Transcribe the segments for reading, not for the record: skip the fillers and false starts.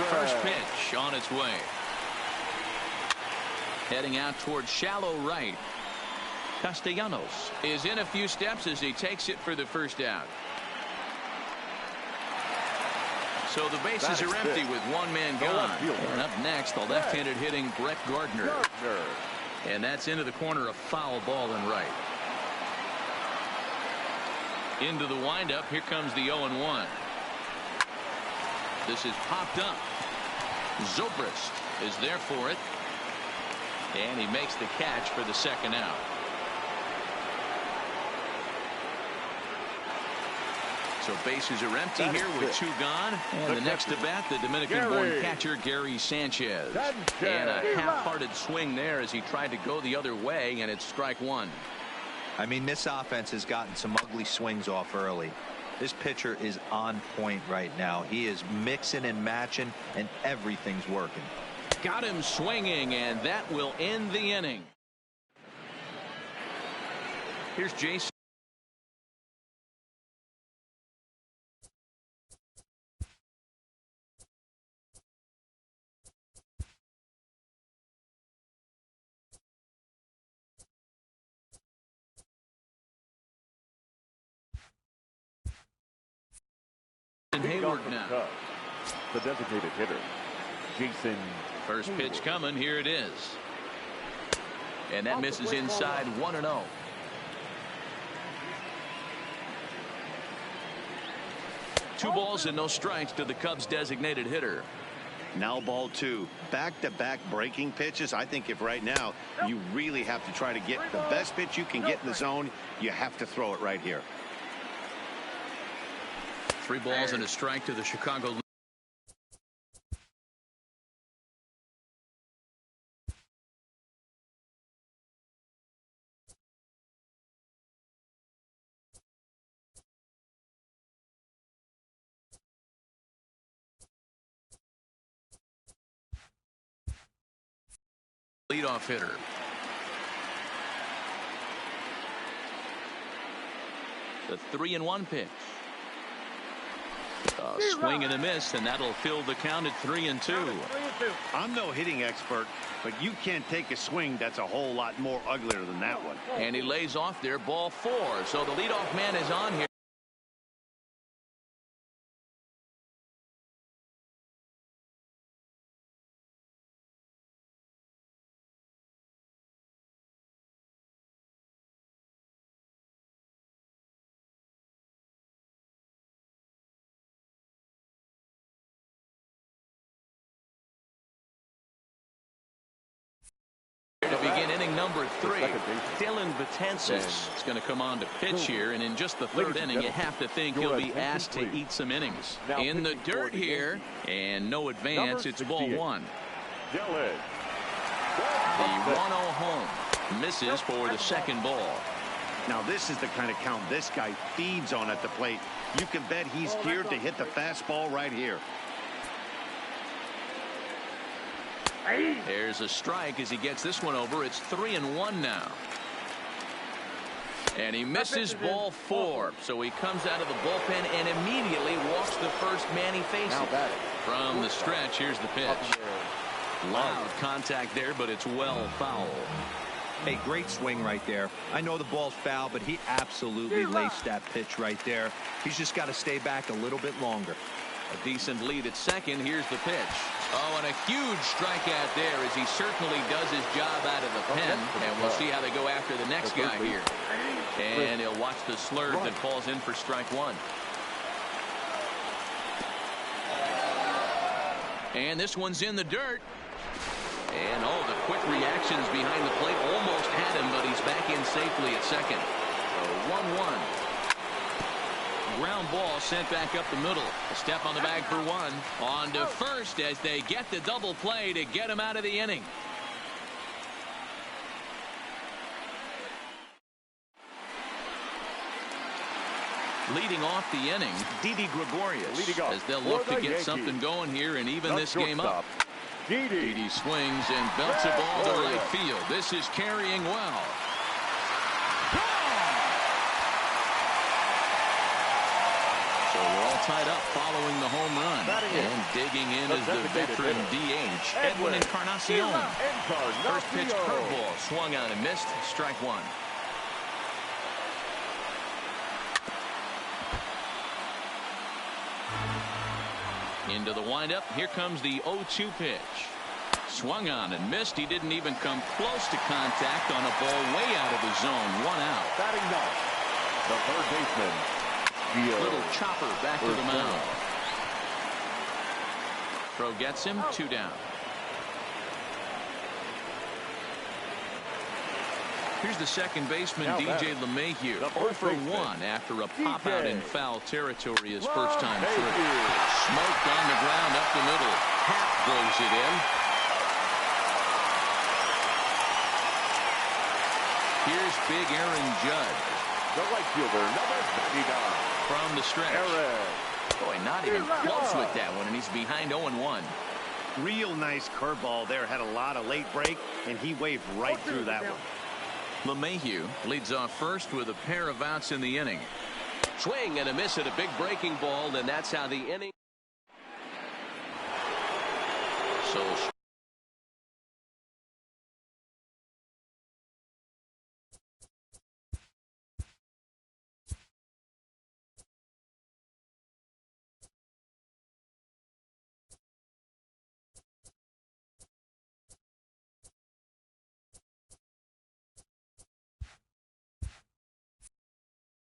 First pitch on its way. Heading out towards shallow right. Castellanos is in a few steps as he takes it for the first out. So the bases are empty with one man gone. And up next, the left-handed hitting Brett Gardner. And that's into the corner, a foul ball and right. Into the windup. Here comes the 0-1. This is popped up. Zobrist is there for it. And he makes the catch for the second out. So bases are empty here with two gone. And the next to bat, the Dominican-born catcher Gary Sanchez. And a half-hearted swing there as he tried to go the other way, and it's strike one. I mean, this offense has gotten some ugly swings off early. This pitcher is on point right now. He is mixing and matching, and everything's working. Got him swinging, and that will end the inning. Here's Jason. Hayward now. The designated hitter, Jason. First pitch coming. Here it is. And that misses inside 1-0. Two balls and no strikes to the Cubs designated hitter. Now ball two. Back-to-back breaking pitches. I think if right now you really have to try to get the best pitch you can get in the zone, you have to throw it right here. 3 balls and a strike to the Chicago. Leadoff hitter. The 3-1 pitch. Swing and a miss, and that'll fill the count at 3-2. I'm no hitting expert, but you can't take a swing that's a whole lot more uglier than that one. And he lays off there, ball 4. So the leadoff man is on here. To begin inning number 3, Dylan Betances is going to come on to pitch here, and in just the 3rd inning, you have to think he'll be asked to eat some innings. In the dirt here, and no advance. It's ball 1. The 1-0 home misses for the second ball. Now this is the kind of count this guy feeds on at the plate. You can bet he's geared to hit the fastball right here. There's a strike as he gets this one over. It's 3-1 now. And he misses ball 4. So he comes out of the bullpen and immediately walks the first man he faces. From the stretch, here's the pitch. Loud contact there, but it's well foul. Hey, great swing right there. I know the ball's foul, but he absolutely laced that pitch right there. He's just got to stay back a little bit longer. A decent lead at second. Here's the pitch. Oh, and a huge strikeout there as he certainly does his job out of the pen. And we'll see how they go after the next guy here. And he'll watch the slurve that falls in for strike 1. And this one's in the dirt. And, oh, the quick reactions behind the plate almost had him, but he's back in safely at second. So 1-1. Ground ball sent back up the middle. A step on the bag for 1. On to first as they get the double play to get him out of the inning. Leading off the inning, Didi Gregorius, as they'll look to get something going here and even this game up. Didi swings and belts a ball to right field. This is carrying well. So we're all tied up following the home run. And digging in is the veteran DH, Edwin Encarnacion. First pitch curveball swung on and missed. Strike one. Into the windup. Here comes the 0-2 pitch. Swung on and missed. He didn't even come close to contact on a ball way out of the zone. One out. Batting ninth, the third baseman. Little chopper back to the mound. Throw gets him. 2 down. Here's the second baseman, DJ LeMahieu. 0 for 1 after a pop out in foul territory his first time through. Smoked on the ground up the middle. Happ throws it in. Here's big Aaron Judge. The right fielder, number 59. From the stretch. Boy, not even close with that one, and he's behind 0-1. Real nice curveball there. Had a lot of late break, and he waved right through that one. LeMahieu leads off first with a pair of outs in the inning. Swing and a miss at a big breaking ball, and that's how the inning. So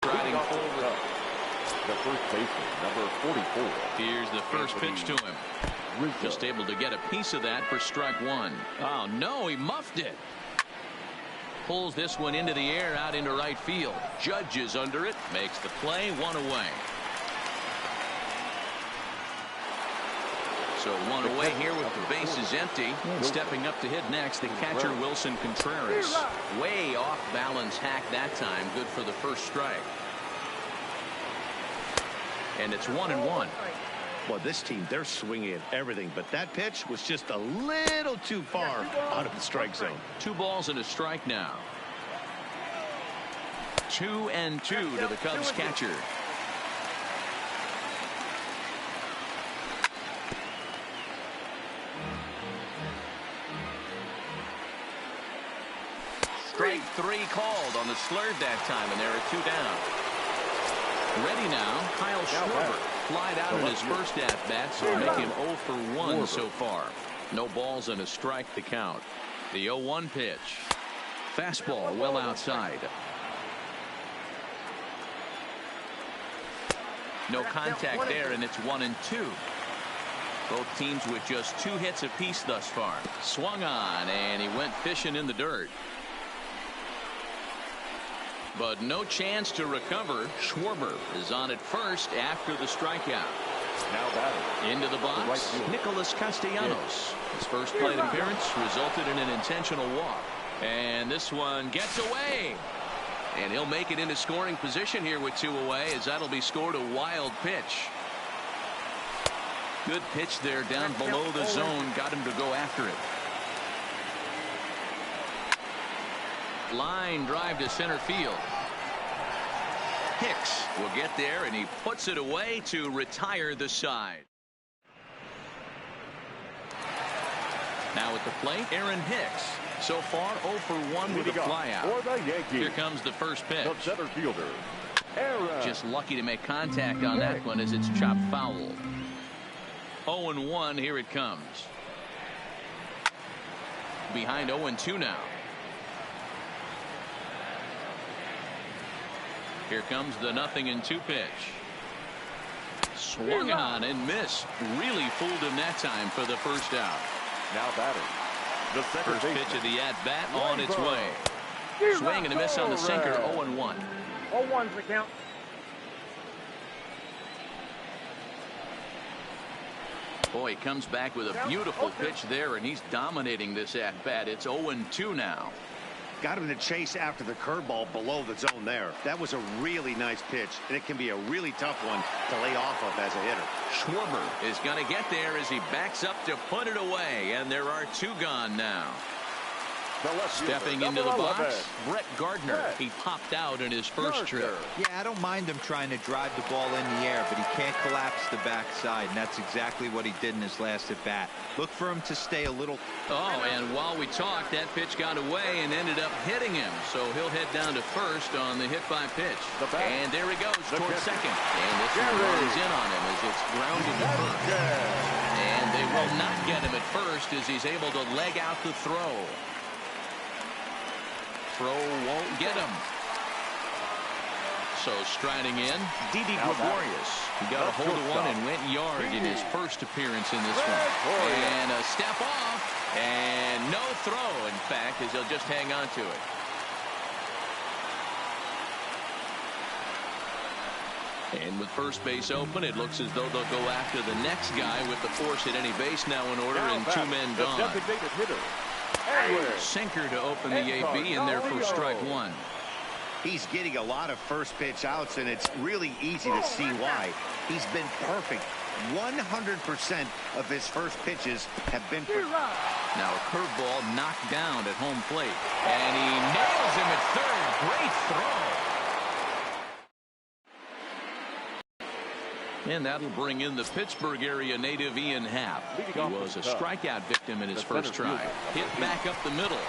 riding forward. The first baseman, number 44. Here's the first pitch to him. Just able to get a piece of that for strike one. Oh, no, he muffed it. Pulls this one into the air out into right field. Judge is under it. Makes the play. 1 away. So 1 away here with the bases empty. Stepping up to hit next, the catcher Wilson Contreras. Way off balance hack that time. Good for the first strike. And it's 1-1. Well, this team, they're swinging at everything, but that pitch was just a little too far out of the strike zone. 2 balls and a strike now. 2-2 to the Cubs catcher. Strike 3 called on the slurve that time, and there are 2 down. Ready now, Kyle Schwarber. Flied out in his first at-bat, so make him 0 for 1 so far. No balls and a strike to count. The 0-1 pitch. Fastball well outside. No contact there, and it's 1-2. Both teams with just 2 hits apiece thus far. Swung on, and he went fishing in the dirt. But no chance to recover. Schwarber is on at first after the strikeout. Now batting. Into the box, Nicholas Castellanos. His first plate appearance resulted in an intentional walk. And this one gets away. And he'll make it into scoring position here with 2 away, as that'll be scored a wild pitch. Good pitch there down below the zone. Got him to go after it. Line drive to center field. Hicks will get there, and he puts it away to retire the side. Now at the plate, Aaron Hicks. So far 0 for 1 with a flyout. Here comes the first pitch. The center fielder, Aaron. Just lucky to make contact on that one as it's chopped foul. 0-1, here it comes. Behind 0-2 now. Here comes the 0-2 pitch. Swung on and missed. Really fooled him that time for the first out. Now batting. The first pitch of the at-bat on its way. Swing and a miss on the sinker. 0-1. 0-1's the count. Boy, he comes back with a beautiful pitch there, and he's dominating this at-bat. It's 0-2 now. Got him to chase after the curveball below the zone there. That was a really nice pitch, and it can be a really tough one to lay off of as a hitter. Schwarber is going to get there as he backs up to put it away, and there are 2 gone now. Stepping into the box, Brett Gardner. He popped out in his first trip. Yeah, I don't mind him trying to drive the ball in the air, but he can't collapse the backside, and that's exactly what he did in his last at bat. Look for him to stay a little. Oh, and while we talked, that pitch got away and ended up hitting him. So he'll head down to first on the hit by pitch. And there he goes towards second. And this one runs in on him as it's grounded to first. And they will not get him at first as he's able to leg out the throw. Throw won't get him. So striding in, Didi Gregorius. He got a hold of one and went yard in his first appearance in this one. And a step off, and no throw, in fact, as he'll just hang on to it. And with first base open, it looks as though they'll go after the next guy with the force at any base now in order and two men gone. Sinker to open the AB in there for strike one. He's getting a lot of first pitch outs, and it's really easy to see why. He's been perfect. 100% of his first pitches have been. Now a curveball knocked down at home plate. And he nails him at third. Great throw. And that'll bring in the Pittsburgh area native Ian Happ. He was a strikeout victim in his first try. Hit back up the middle.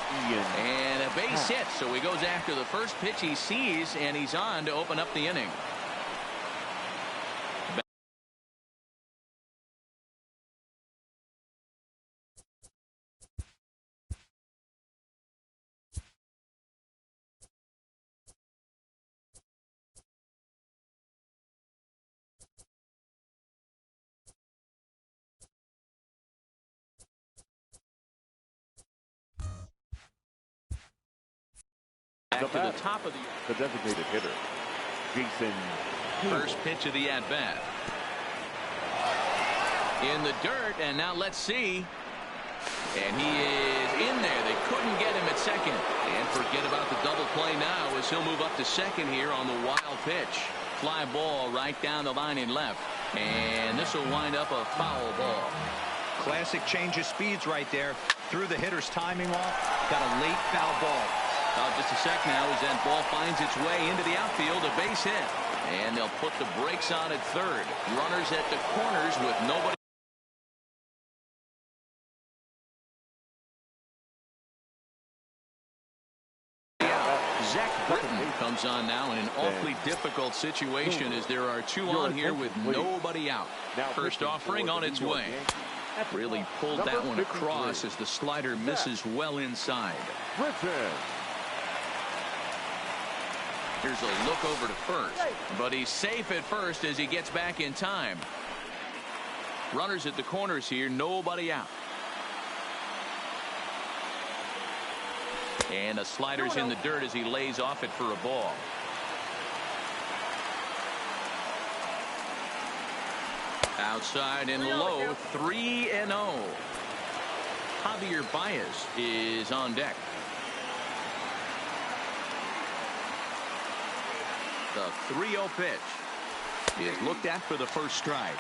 And a base hit. So he goes after the first pitch he sees, and he's on to open up the inning. Back to the top of the designated hitter, Jason. First pitch of the at-bat. In the dirt, and now let's see. And he is in there. They couldn't get him at second. And forget about the double play now as he'll move up to second here on the wild pitch. Fly ball right down the line in left. And this will wind up a foul ball. Classic change of speeds right there. Threw the hitter's timing off. Got a late foul ball. Just a sec now as that ball finds its way into the outfield, a base hit. And they'll put the brakes on at third. Runners at the corners with nobody. Zach Britton comes on now in an awfully difficult situation as there are two on here with nobody out. First offering on its way. Really pulled that one across as the slider misses well inside. Here's a look over to first, but he's safe at first as he gets back in time. Runners at the corners here, nobody out. And a slider's in the dirt as he lays off it for a ball. Outside and low, 3-0. Javier Baez is on deck. The 3-0 pitch is looked at for the first strike.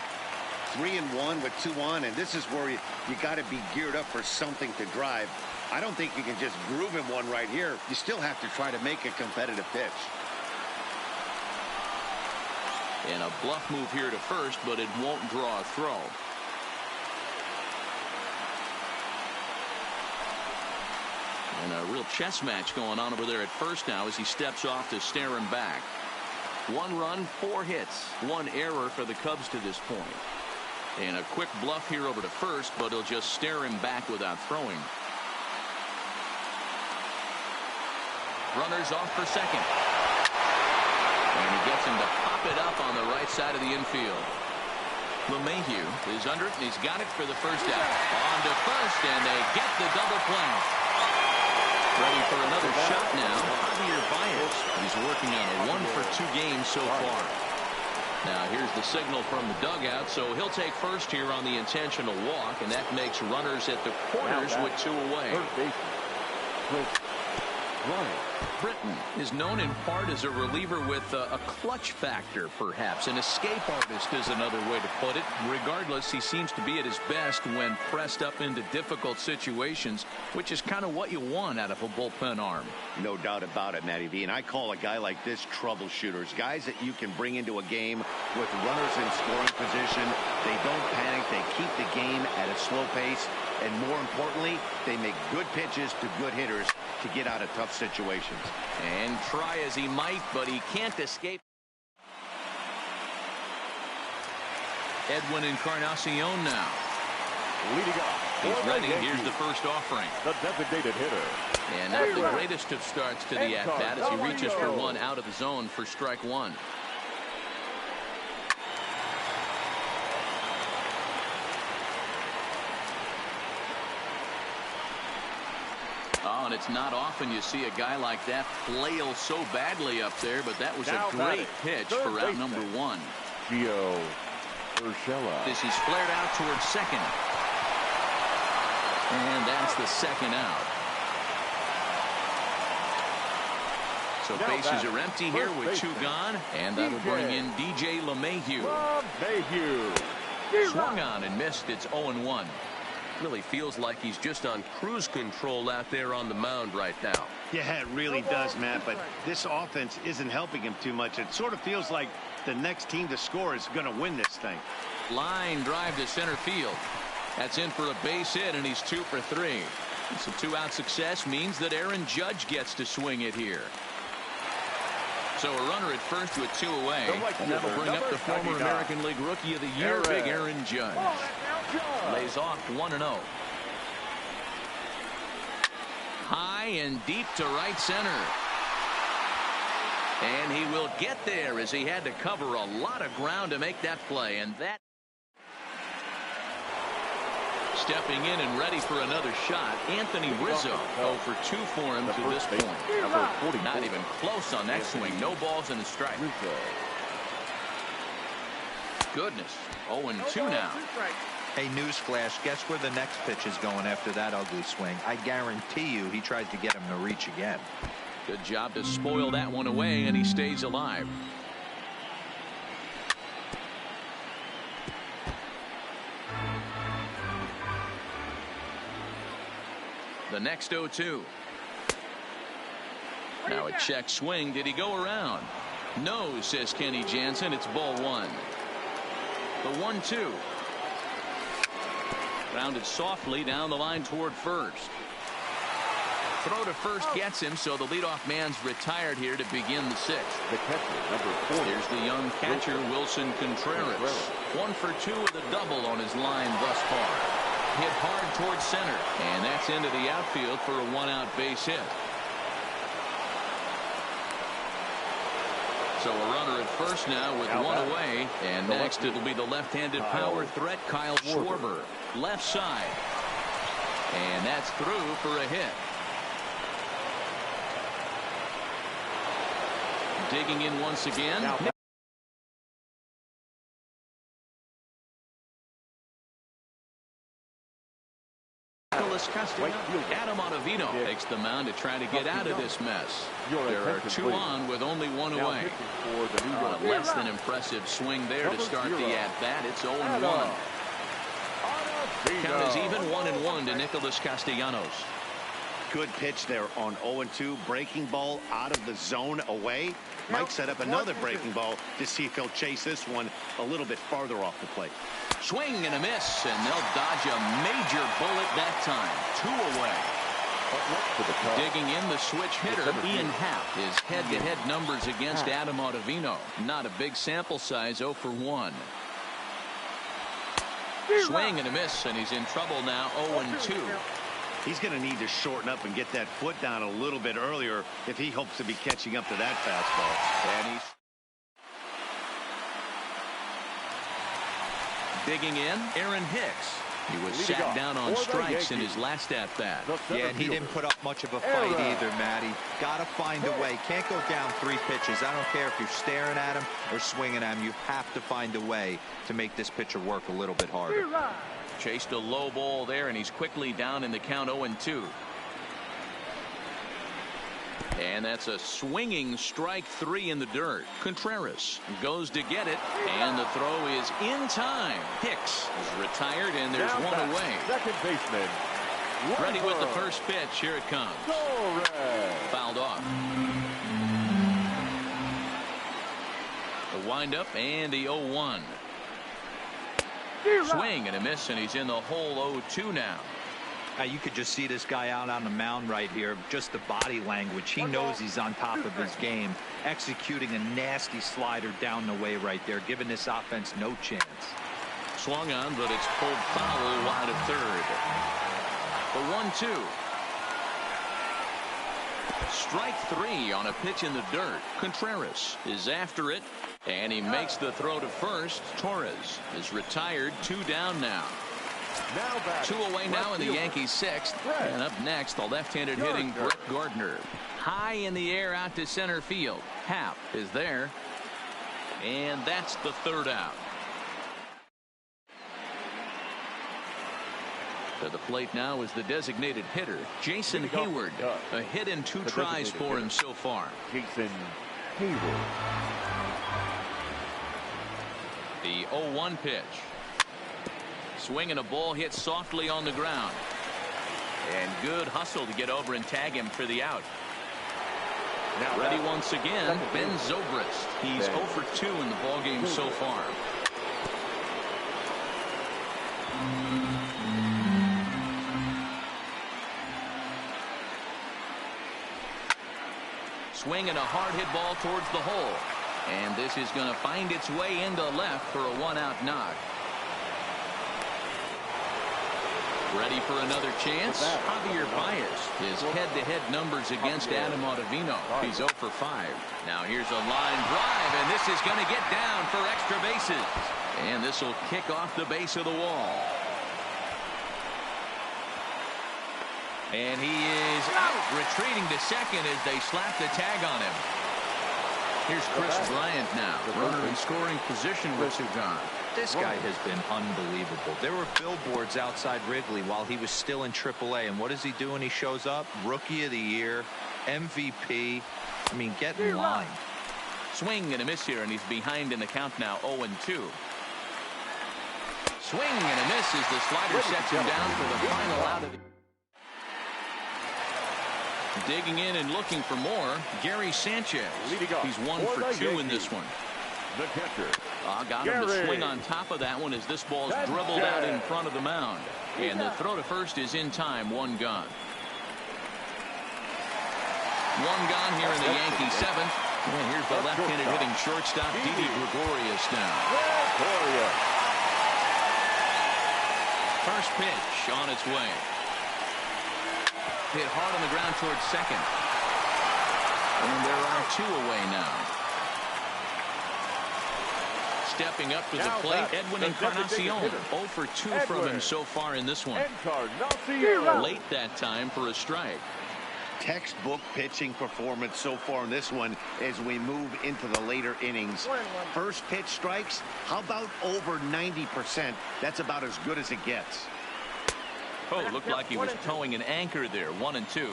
3-1 with 2 on, and this is where you got to be geared up for something to drive. I don't think you can just groove him one right here. You still have to try to make a competitive pitch. And a bluff move here to first, but it won't draw a throw. And a real chess match going on over there at first now as he steps off to stare him back. 1 run, 4 hits, 1 error for the Cubs to this point. And a quick bluff here over to first, but he'll just stare him back without throwing. Runners off for second. And he gets him to pop it up on the right side of the infield. LeMahieu is under it, and he's got it for the first out. On to first, and they get the double play. Ready for another shot now. Javier Baez. He's working on a 1-for-2 game so far. Now here's the signal from the dugout, so he'll take first here on the intentional walk, and that makes runners at the corners with 2 away. Britton is known in part as a reliever with a clutch factor, perhaps. An escape artist is another way to put it. Regardless, he seems to be at his best when pressed up into difficult situations, which is kind of what you want out of a bullpen arm. No doubt about it, Matty V. And I call a guy like this troubleshooters. Guys that you can bring into a game with runners in scoring position. They don't panic. They keep the game at a slow pace. And more importantly, they make good pitches to good hitters to get out of tough situations. And try as he might, but he can't escape. Edwin Encarnacion now. Leading off. He's ready. Here's the first offering. The designated hitter. And not the greatest of starts to the at-bat as he reaches for one out of the zone for strike one. Oh, and it's not often you see a guy like that flail so badly up there, but that was a great pitch for out number one. Gio Urshela. This is flared out towards second. And that's the second out. So bases are empty here with two gone, and that'll bring in DJ LeMahieu. Swung on and missed. It's 0-1. Really feels like he's just on cruise control out there on the mound right now. Yeah, it really does, Matt, but this offense isn't helping him too much. It sort of feels like the next team to score is going to win this thing. Line drive to center field. That's in for a base hit, and he's 2 for 3. So two-out success means that Aaron Judge gets to swing it here. So a runner at first with 2 away, and that'll bring up the former American League Rookie of the Year, Big Aaron Judge. Lays off 1-0. High and deep to right center. And he will get there as he had to cover a lot of ground to make that play. And that stepping in and ready for another shot, Anthony Rizzo. 0 for 2 for him to this point. Not even close on that swing. No balls and a strike. Goodness. 0-2 now. Hey, newsflash, guess where the next pitch is going after that ugly swing? I guarantee you he tries to get him to reach again. Good job to spoil that one away, and he stays alive. The next 0-2. Now a check swing. Did he go around? No, says Kenny Jansen. It's ball 1. The 1-2. Grounded softly down the line toward first. Throw to first gets him, so the leadoff man's retired here to begin the 6th. The catcher, number 4. Here's the young catcher, Wilson Contreras. 1 for 2 with a double on his line thus far. Hit hard towards center, and that's into the outfield for a 1-out base hit. So a runner at first now with 1 away, and next it'll be the left-handed power threat, Kyle Schwarber. Left side, and that's through for a hit. Digging in once again. Nicholas Castellanos. Adam Ottavino takes the mound to try to get out of this mess. There are 2 on with only 1 away. A less than impressive swing there to start the at-bat. It's 0-1. Count is even 1-1 to Nicholas Castellanos. Good pitch there on 0-2. Breaking ball out of the zone away. Might set up another breaking ball to see if he'll chase this one a little bit farther off the plate. Swing and a miss, and they'll dodge a major bullet that time. 2 away. Digging in the switch hitter, Ian Happ. His head-to-head numbers against Adam Ottavino. Not a big sample size, 0 for 1. Swing and a miss, and he's in trouble now, 0-2. He's going to need to shorten up and get that foot down a little bit earlier if he hopes to be catching up to that fastball. And he's digging in, Aaron Hicks. He was sat down on strikes in his last at-bat. Yeah, and he didn't put up much of a fight either, Matty. Got to find a way. Can't go down 3 pitches. I don't care if you're staring at him or swinging at him. You have to find a way to make this pitcher work a little bit harder. Chased a low ball there, and he's quickly down in the count 0-2. And that's a swinging strike 3 in the dirt. Contreras goes to get it, and the throw is in time. Hicks is retired, and there's Now one back, away. second baseman. Ready with the first pitch. Here it comes. Fouled off. The windup and the 0-1. Swing and a miss, and he's in the hole 0-2 now. You could just see this guy out on the mound right here. Just the body language. He knows he's on top of his game. Executing a nasty slider down the way right there, giving this offense no chance. Swung on, but it's pulled foul wide of third. The 1-2. Strike 3 on a pitch in the dirt. Contreras is after it, and he makes the throw to first. Torres is retired. 2 down now. 2 away now in the Yankees' 6th. And up next, the left-handed hitting Brett Gardner. High in the air out to center field. Happ is there. And that's the 3rd out. To the plate now is the designated hitter, Jason Hayward. A hit in 2 tries for him so far. Jason Hayward. The 0-1 pitch. Swinging a ball hit softly on the ground. And good hustle to get over and tag him for the out. Now ready once again, Ben Zobrist. He's 0 for 2 in the ballgame so far. Swinging a hard hit ball towards the hole. And this is going to find its way into left for a 1-out knock. Ready for another chance? Javier Baez. His head-to-head numbers against Adam Ottavino. He's 0 for 5. Now here's a line drive, and this is going to get down for extra bases. And this will kick off the base of the wall. And he is out, retreating to second as they slap the tag on him. Here's Chris Bryant now. Runner in scoring position with 2 gone. This guy has been unbelievable. There were billboards outside Wrigley while he was still in AAA. And what does he do when he shows up? Rookie of the Year, MVP. I mean, get in line. Swing and a miss here, and he's behind in the count now, 0-2. Swing and a miss as the slider sets him down for the final out of the... Digging in and looking for more, Gary Sanchez. He's 1 for 2 in this one. The catcher. Got him to swing on top of that one as this ball's dribbled out in front of the mound. And the throw to first is in time, 1 gone. 1 gone here in the Yankees' 7th. And here's the left-handed hitting shortstop, Didi Gregorius now. First pitch on its way. Hit hard on the ground towards second. And there are 2 away now. Stepping up to the plate, Edwin Encarnacion. 0 for 2 from him so far in this one. Late that time for a strike. Textbook pitching performance so far in this one as we move into the later innings. First pitch strikes, how about over 90%? That's about as good as it gets. Oh, looked like he was towing an anchor there. 1-2.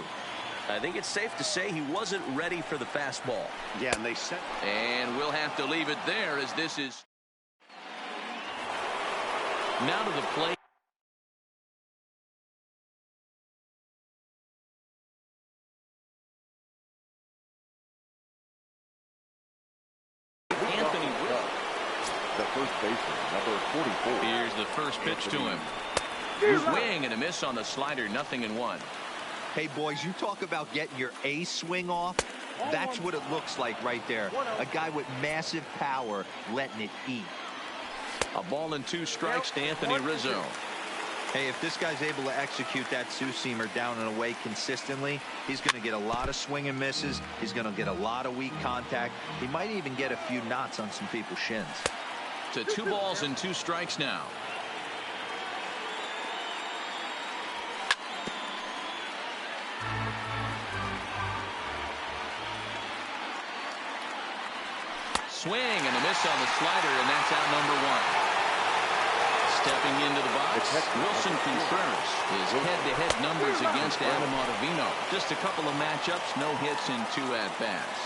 I think it's safe to say he wasn't ready for the fastball. Yeah, and they set. And we'll have to leave it there as this is now to the plate. Anthony Rizzo. The first baseman, number 44. Here's the first pitch to him. Swing and a miss on the slider, 0-1. Hey, boys, you talk about getting your A swing off. That's what it looks like right there. A guy with massive power letting it eat. A ball and 2 strikes to Anthony Rizzo. Hey, if this guy's able to execute that two-seamer down and away consistently, he's going to get a lot of swing and misses. He's going to get a lot of weak contact. He might even get a few knots on some people's shins. To 2 balls and 2 strikes now. Swing and a miss on the slider, and that's out number 1. Stepping into the box, Wilson Contreras. His head-to-head numbers against Adam Ottavino. Just a couple of matchups, no hits in 2 at-bats.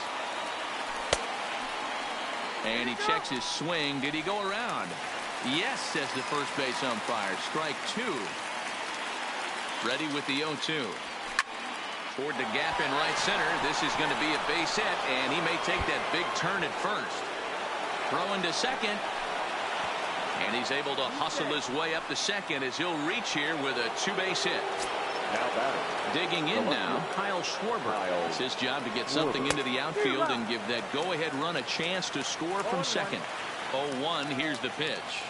And he checks his swing. Did he go around? Yes, says the first base umpire. Strike 2. Ready with the 0-2. Toward the gap in right center. This is going to be a base hit, and he may take that big turn at first. Throwing to second. And he's able to hustle his way up to second as he'll reach here with a 2-base hit. Digging in now, Kyle Schwarber. It's his job to get something into the outfield and give that go-ahead run a chance to score from second. 0-1, here's the pitch.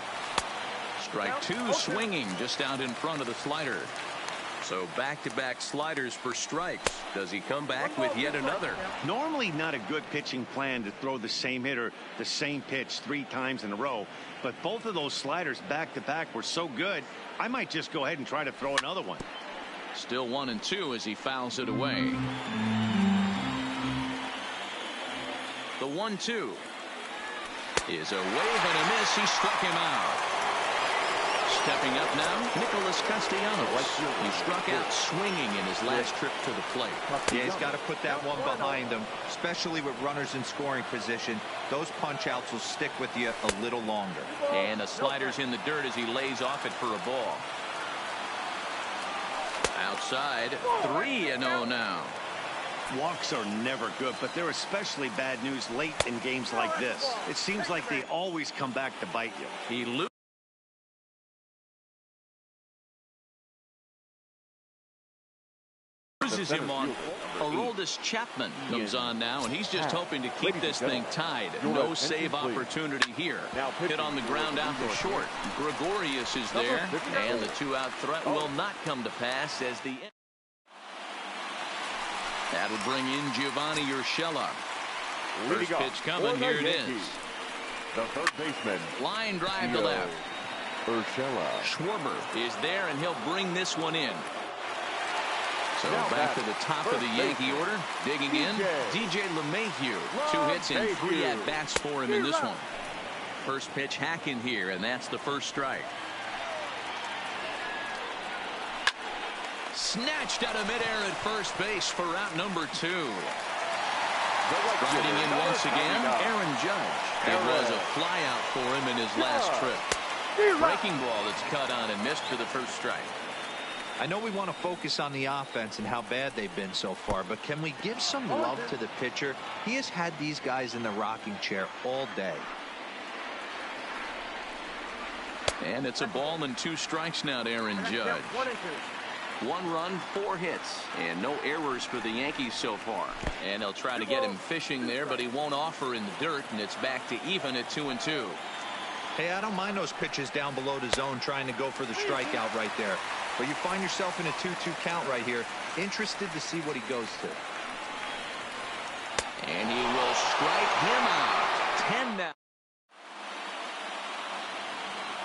Strike 2, swinging just out in front of the slider. So back-to-back sliders for strikes. Does he come back with yet another? Normally not a good pitching plan to throw the same hitter the same pitch 3 times in a row, but both of those sliders back-to-back were so good, I might just go ahead and try to throw another one. Still 1-2 as he fouls it away. The 1-2 is a wave and a miss. He struck him out. Stepping up now, Nicholas Castellanos. He struck out swinging in his last trip to the plate. Yeah, he's got to put that one behind him, especially with runners in scoring position. Those punch-outs will stick with you a little longer. And the slider's in the dirt as he lays off it for a ball. Outside, 3-0 now. Walks are never good, but they're especially bad news late in games like this. It seems like they always come back to bite you. He loses him on. Aroldis Chapman comes on now, and he's just hoping to keep this thing tied. No save opportunity here. Hit on the ground out to short. Gregorius is there, and the 2-out threat will not come to pass as the that'll bring in Giovanni Urshela. First pitch coming. Here it is. The third baseman. Line drive to left. Urshela. Schwarber is there, and he'll bring this one in. So back to the top of the Yankee order. Digging in, DJ LeMahieu. 2 hits and 3 at-bats for him in this one. First pitch hacking here, and that's the first strike. Snatched out of midair at first base for out number 2. Riding in once again, Aaron Judge. It was a flyout for him in his last trip. Breaking ball that's cut on and missed for the first strike. I know we want to focus on the offense and how bad they've been so far, but can we give some love to the pitcher? He has had these guys in the rocking chair all day. And it's a ball and 2 strikes now to Aaron Judge. 1 run, 4 hits, and no errors for the Yankees so far. And they'll try to get him fishing there, but he won't offer in the dirt, and it's back to even at 2-2. Hey, I don't mind those pitches down below the zone trying to go for the strikeout right there. But you find yourself in a 2-2 count right here. Interested to see what he goes to. And he will strike him out. 10 now.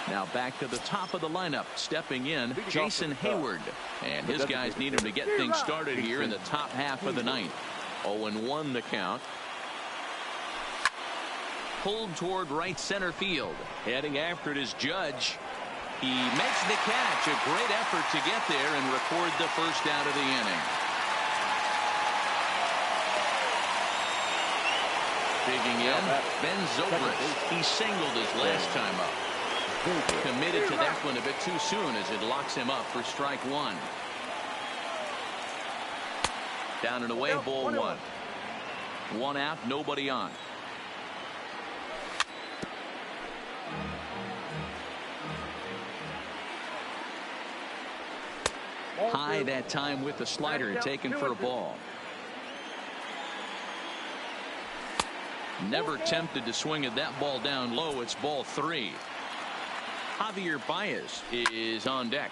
Now back to the top of the lineup. Stepping in, Jason Hayward. And his guys need him to get things started here in the top half of the ninth. 0-1 the count. Pulled toward right center field. Heading after it is Judge. He makes the catch. A great effort to get there and record the first out of the inning. Digging in, Ben Zobrist. He singled his last time up. Committed to that one a bit too soon as it locks him up for strike 1. Down and away, ball 1. 1 out, nobody on. High that time with the slider taken for a ball. Never tempted to swing at that ball down low. It's ball 3. Javier Baez is on deck.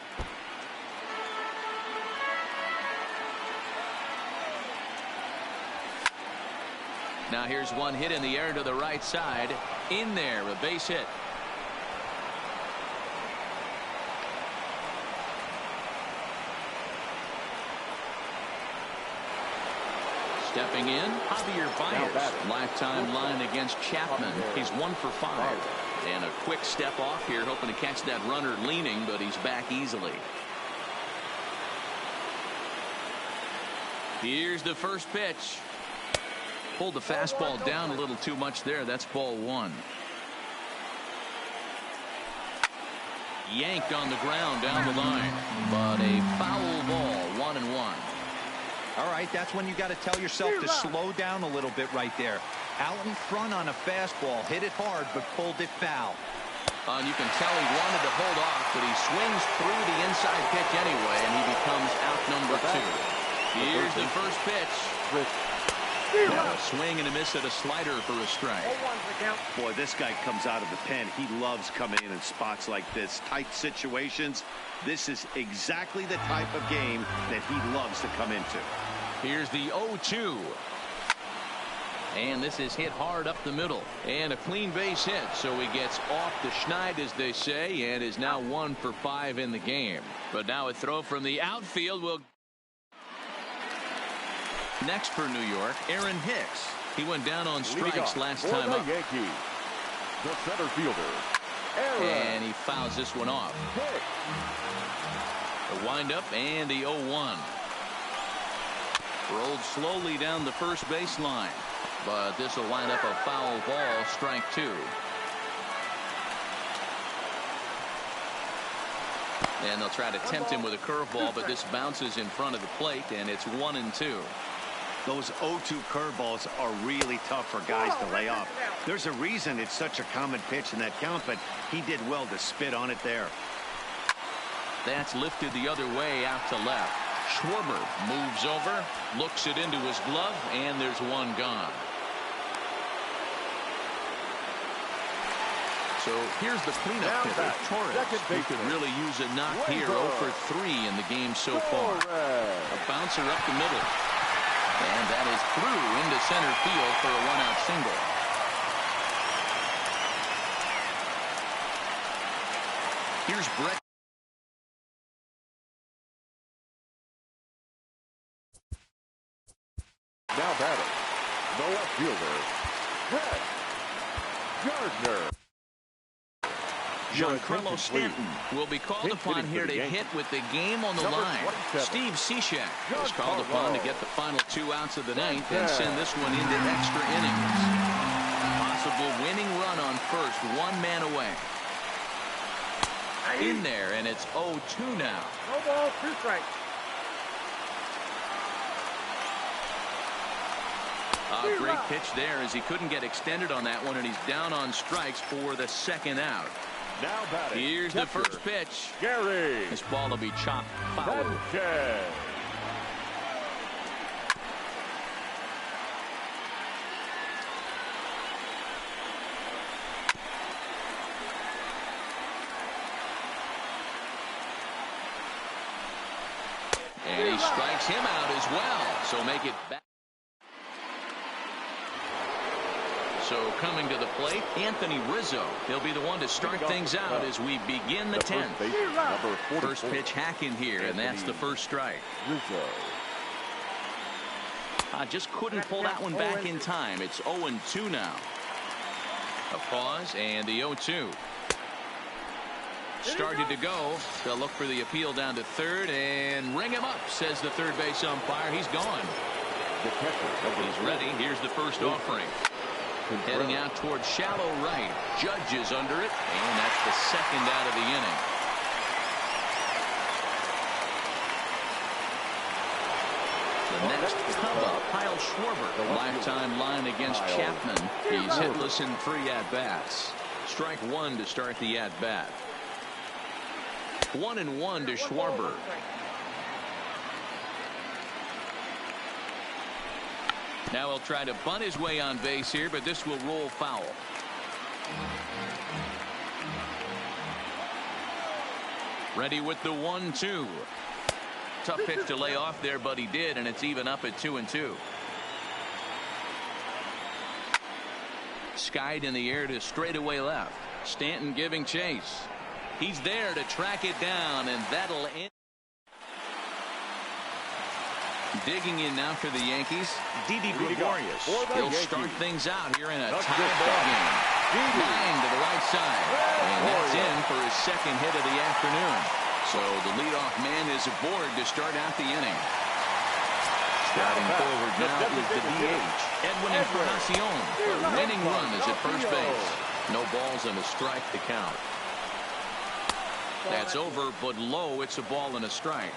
Now here's one hit in the air to the right side. In there, a base hit. Stepping in, Javier Baez. Lifetime line against Chapman. He's 1 for 5. And a quick step off here, hoping to catch that runner leaning, but he's back easily. Here's the first pitch. Pulled the fastball down a little too much there. That's ball one. Yanked on the ground down the line, but a foul ball, 1-1. All right, that's when you got to tell yourself to slow down a little bit right there. Out in front on a fastball, hit it hard, but pulled it foul. And you can tell he wanted to hold off, but he swings through the inside pitch anyway, and he becomes out number two. Here's the first pitch. A swing and a miss at a slider for a strike. Boy, this guy comes out of the pen. He loves coming in spots like this. Tight situations. This is exactly the type of game that he loves to come into. Here's the 0-2. And this is hit hard up the middle. And a clean base hit, so he gets off the schneid, as they say, and is now 1 for 5 in the game. But now a throw from the outfield will... Next for New York, Aaron Hicks. He went down on strikes last time up. Yankees, the center fielder, Aaron. And he fouls this one off. The windup and the 0-1. Rolled slowly down the first baseline. But this will wind up a foul ball, strike two. And they'll try to tempt him with a curveball, but this bounces in front of the plate, and it's 1-2. Those 0-2 curveballs are really tough for guys to lay off. There's a reason it's such a common pitch in that count, but he did well to spit on it there. That's lifted the other way out to left. Schwarber moves over, looks it into his glove, and there's one gone. So here's the cleanup hitter, Torres, who could really use a knock here. 0 for 3 in the game so far. A bouncer up the middle. And that is through into center field for a one-out single. Here's Brett. Now batting, the left fielder, Brett Gardner. Giancarlo Stanton will be called upon here to hit with the game on the line. Steve Cishek is called upon to get the final 2 outs of the ninth and send this one into extra innings. Possible winning run on first, 1 man away. In there, and it's 0-2 now. No ball, 2 strikes. A great pitch there as he couldn't get extended on that one, and he's down on strikes for the second out. Now batting, here's the first pitch. Gary. This ball will be chopped foul. Sanchez. And he strikes him out as well. So make it back. So coming to the plate, Anthony Rizzo. He'll be the one to start things out as we begin the 10th. First pitch hack in here, and that's the first strike. Just couldn't pull that one back in time. It's 0-2 now. A pause, and the 0-2. Started to go. They'll look for the appeal down to third, and ring him up, says the third base umpire. He's gone. He's ready. Here's the first offering. Heading out towards shallow right. Judge is under it, and that's the second out of the inning. The next come-up, Kyle Schwarber. The lifetime line against Chapman. He's hitless in 3 at-bats. Strike 1 to start the at-bat. 1-1 to Schwarber. Now he'll try to bunt his way on base here, but this will roll foul. Ready with the 1-2. Tough pitch to lay off there, but he did, and it's even up at 2-2. Skied in the air to straightaway left. Stanton giving chase. He's there to track it down, and that'll end. Digging in now for the Yankees, Didi Gregorius. He'll start things out here in a tie ball game. Bang to the right side. And that's in for his second hit of the afternoon. So the leadoff man is aboard to start out the inning. Starting forward now is the DH, Edwin Encarnacion. The winning run is at first base. No balls and a strike to count. That's over, but low. It's a ball and a strike.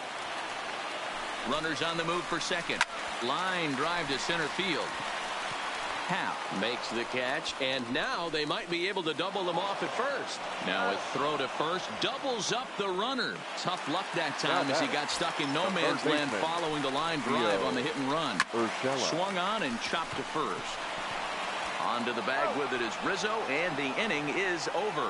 Runners on the move for second. Line drive to center field. Happ makes the catch, and now they might be able to double them off at first. Now a throw to first doubles up the runner. Tough luck that time as he got stuck in no man's land following the line drive on the hit and run. Swung on and chopped to first. Onto the bag with it is Rizzo, and the inning is over.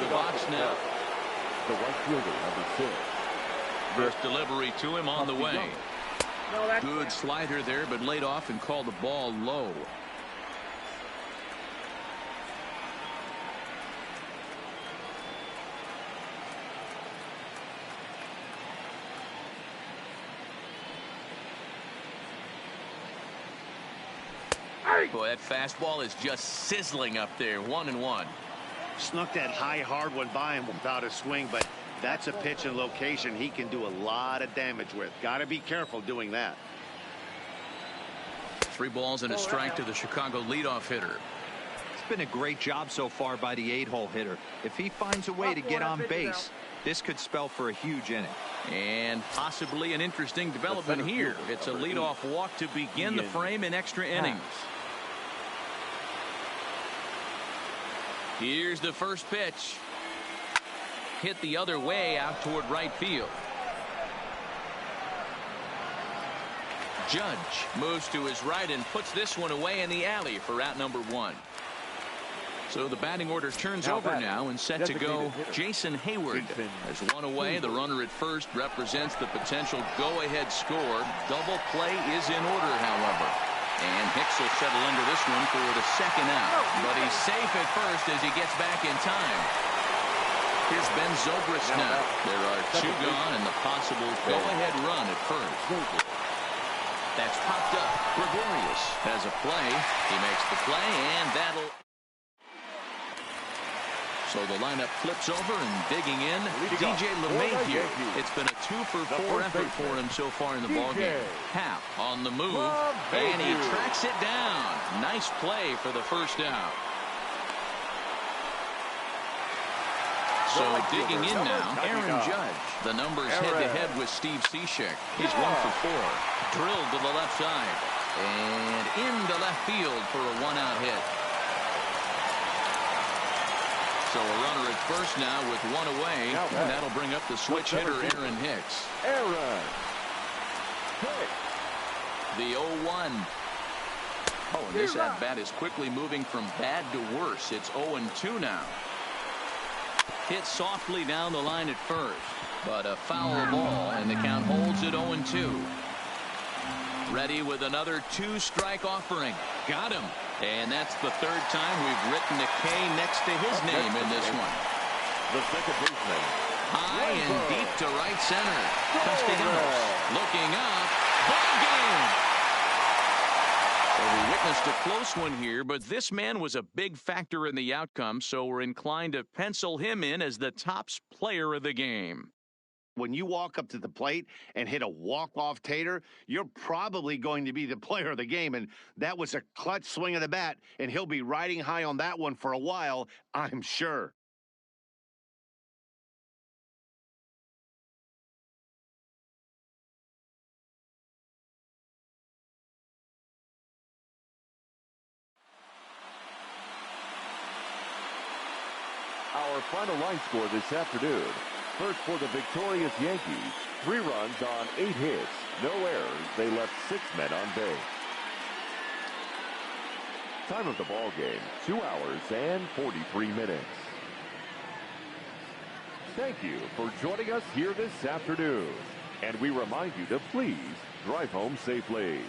Box now. The right fielder, number 6. First delivery to him on the way. Good slider there, but laid off and called the ball low. Boy, that fastball is just sizzling up there. 1-1. Snuck that high hard one by him without a swing, but that's a pitch and location he can do a lot of damage with. Got to be careful doing that. 3 balls and a strike to the Chicago leadoff hitter. It's been a great job so far by the 8-hole hitter. If he finds a way to get on base, this could spell for a huge inning. And possibly an interesting development here. It's a leadoff walk to begin the frame in extra innings. Here's the first pitch. Hit the other way out toward right field. Judge moves to his right and puts this one away in the alley for out number 1. So the batting order turns over now and set to go. Jason Hayward has one away. The runner at first represents the potential go-ahead score. Double play is in order, however. And Hicks will settle into this one for the second out. But he's safe at first as he gets back in time. Here's Ben Zobrist now. There are 2 gone and the possible go-ahead run at first. That's popped up. Gregorius has a play. He makes the play, and that'll... So the lineup flips over and digging in, DJ LeMahieu. It's been a 2-for-4 effort for him so far in the ballgame. Happ on the move, and he tracks it down. Nice play for the first out. So digging in now, Aaron Judge. The numbers head-to-head with Steve Cishek. He's 1 for 4. Drilled to the left side. And into left field for a 1-out hit. So a runner at first now with 1 away. And that'll bring up the switch hitter, Aaron Hicks. The 0-1. Oh, and this at-bat is quickly moving from bad to worse. It's 0-2 now. Hit softly down the line at first, but a foul ball, and the count holds at 0-2. Ready with another 2-strike offering. Got him. And that's the 3rd time we've written a K next to his name in this one. The second baseman. High and deep to right center. Castellanos looking up. Ball game. So we witnessed a close one here, but this man was a big factor in the outcome, so we're inclined to pencil him in as the top player of the game. When you walk up to the plate and hit a walk-off tater, you're probably going to be the player of the game, and that was a clutch swing of the bat, and he'll be riding high on that one for a while, I'm sure. Our final line score this afternoon. First for the victorious Yankees, 3 runs on 8 hits, no errors. They left 6 men on base. Time of the ball game, 2 hours and 43 minutes. Thank you for joining us here this afternoon. And we remind you to please drive home safely.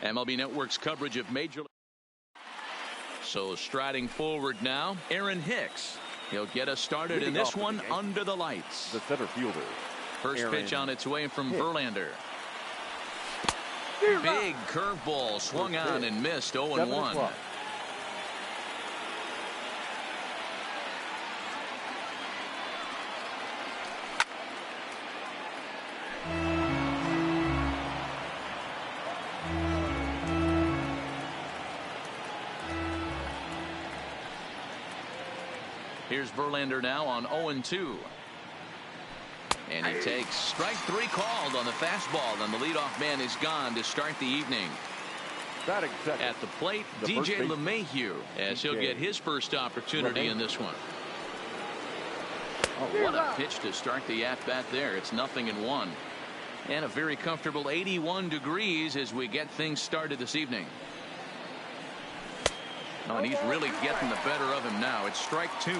MLB Network's coverage of Major League. So striding forward now, Aaron Hicks. He'll get us started in this one under the lights. The center fielder. First pitch on its way from Verlander. Big curveball swung on and missed. 0-1. Here's Verlander now on 0-2. And he takes strike three called on the fastball. And the leadoff man is gone to start the evening. At the plate, DJ LeMahieu, as he'll get his first opportunity in this one. Oh, what a pitch to start the at-bat there. It's 0-1. And a very comfortable 81 degrees as we get things started this evening. Oh, and he's really getting the better of him now. It's strike two.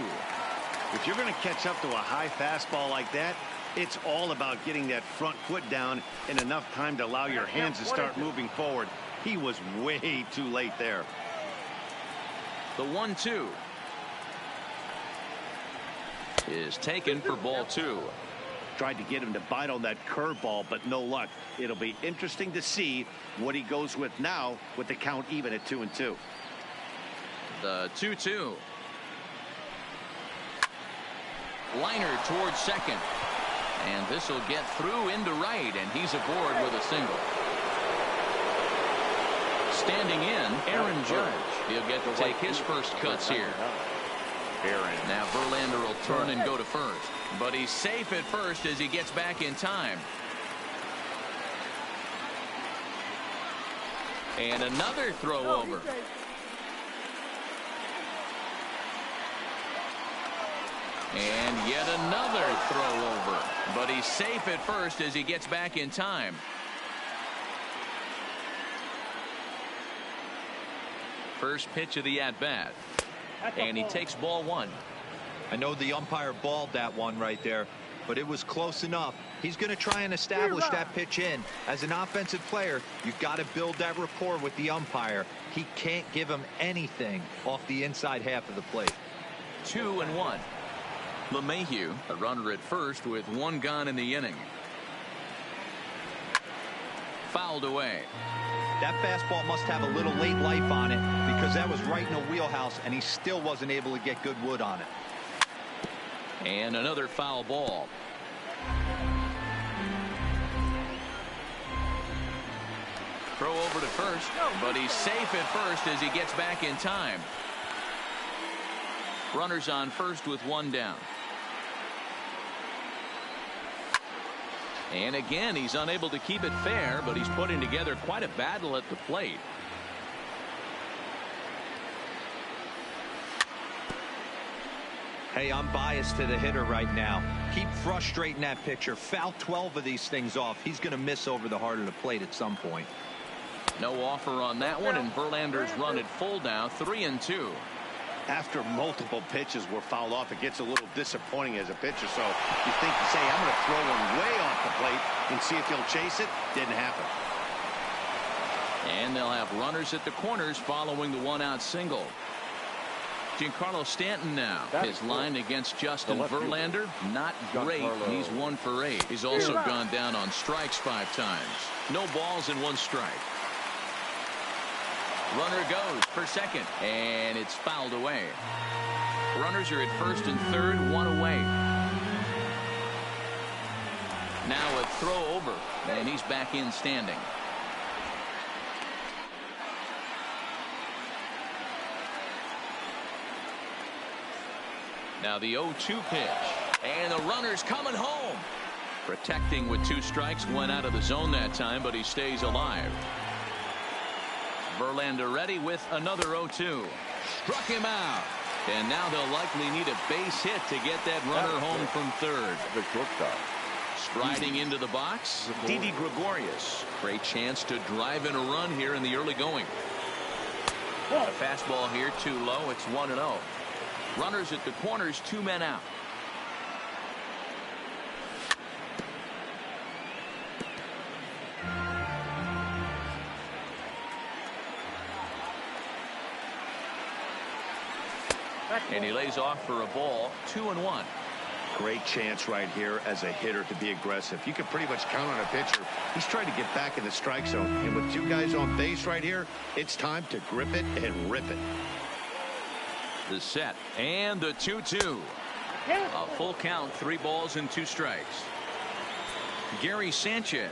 If you're going to catch up to a high fastball like that, it's all about getting that front foot down in enough time to allow your hands to start moving forward. He was way too late there. The 1-2 is taken for ball two. Tried to get him to bite on that curveball, but no luck. It'll be interesting to see what he goes with now with the count even at 2-2. The 2-2. Liner towards second. And this will get through into right, and he's aboard with a single. Standing in, Aaron Judge. He'll get to take his first cuts here. Aaron. Now Verlander will turn and go to first. But he's safe at first as he gets back in time. And another throw over. And yet another throw over. But he's safe at first as he gets back in time. First pitch of the at-bat. And he takes ball one. I know the umpire balled that one right there, but it was close enough. He's going to try and establish that pitch in. As an offensive player, you've got to build that rapport with the umpire. He can't give him anything off the inside half of the plate. 2-1. LeMahieu, a runner at first with one gone in the inning. Fouled away. That fastball must have a little late life on it because that was right in the wheelhouse and he still wasn't able to get good wood on it. And another foul ball. Throw over to first, but he's safe at first as he gets back in time. Runners on first with one down. And again, he's unable to keep it fair, but he's putting together quite a battle at the plate. Hey, I'm biased to the hitter right now. Keep frustrating that pitcher. Foul 12 of these things off. He's going to miss over the heart of the plate at some point. No offer on that one, and Verlander's run at full now, 3-2. After multiple pitches were fouled off, it gets a little disappointing as a pitcher. So you think to say, I'm going to throw one way off the plate and see if he'll chase it. Didn't happen. And they'll have runners at the corners following the one-out single. Giancarlo Stanton now. His line against Justin Verlander, not great. He's 1 for 8. He's also gone down on strikes 5 times. No balls and 1 strike. Runner goes for second, and it's fouled away. Runners are at first and third, 1 away. Now a throw over, and he's back in standing. Now the 0-2 pitch, and the runner's coming home. Protecting with 2 strikes, went out of the zone that time, but he stays alive. Verlander ready with another 0-2. Struck him out. And now they'll likely need a base hit to get that runner home from third. The shortstop. Striding into the box, Didi Gregorius. Great chance to drive in a run here in the early going. A fastball here too low. It's 1-0. Runners at the corners, 2 men out. And he lays off for a ball, 2-1. Great chance right here as a hitter to be aggressive. You can pretty much count on a pitcher. He's trying to get back in the strike zone. And with 2 guys on base right here, it's time to grip it and rip it. The set and the 2-2. A full count, 3 balls and 2 strikes. Gary Sanchez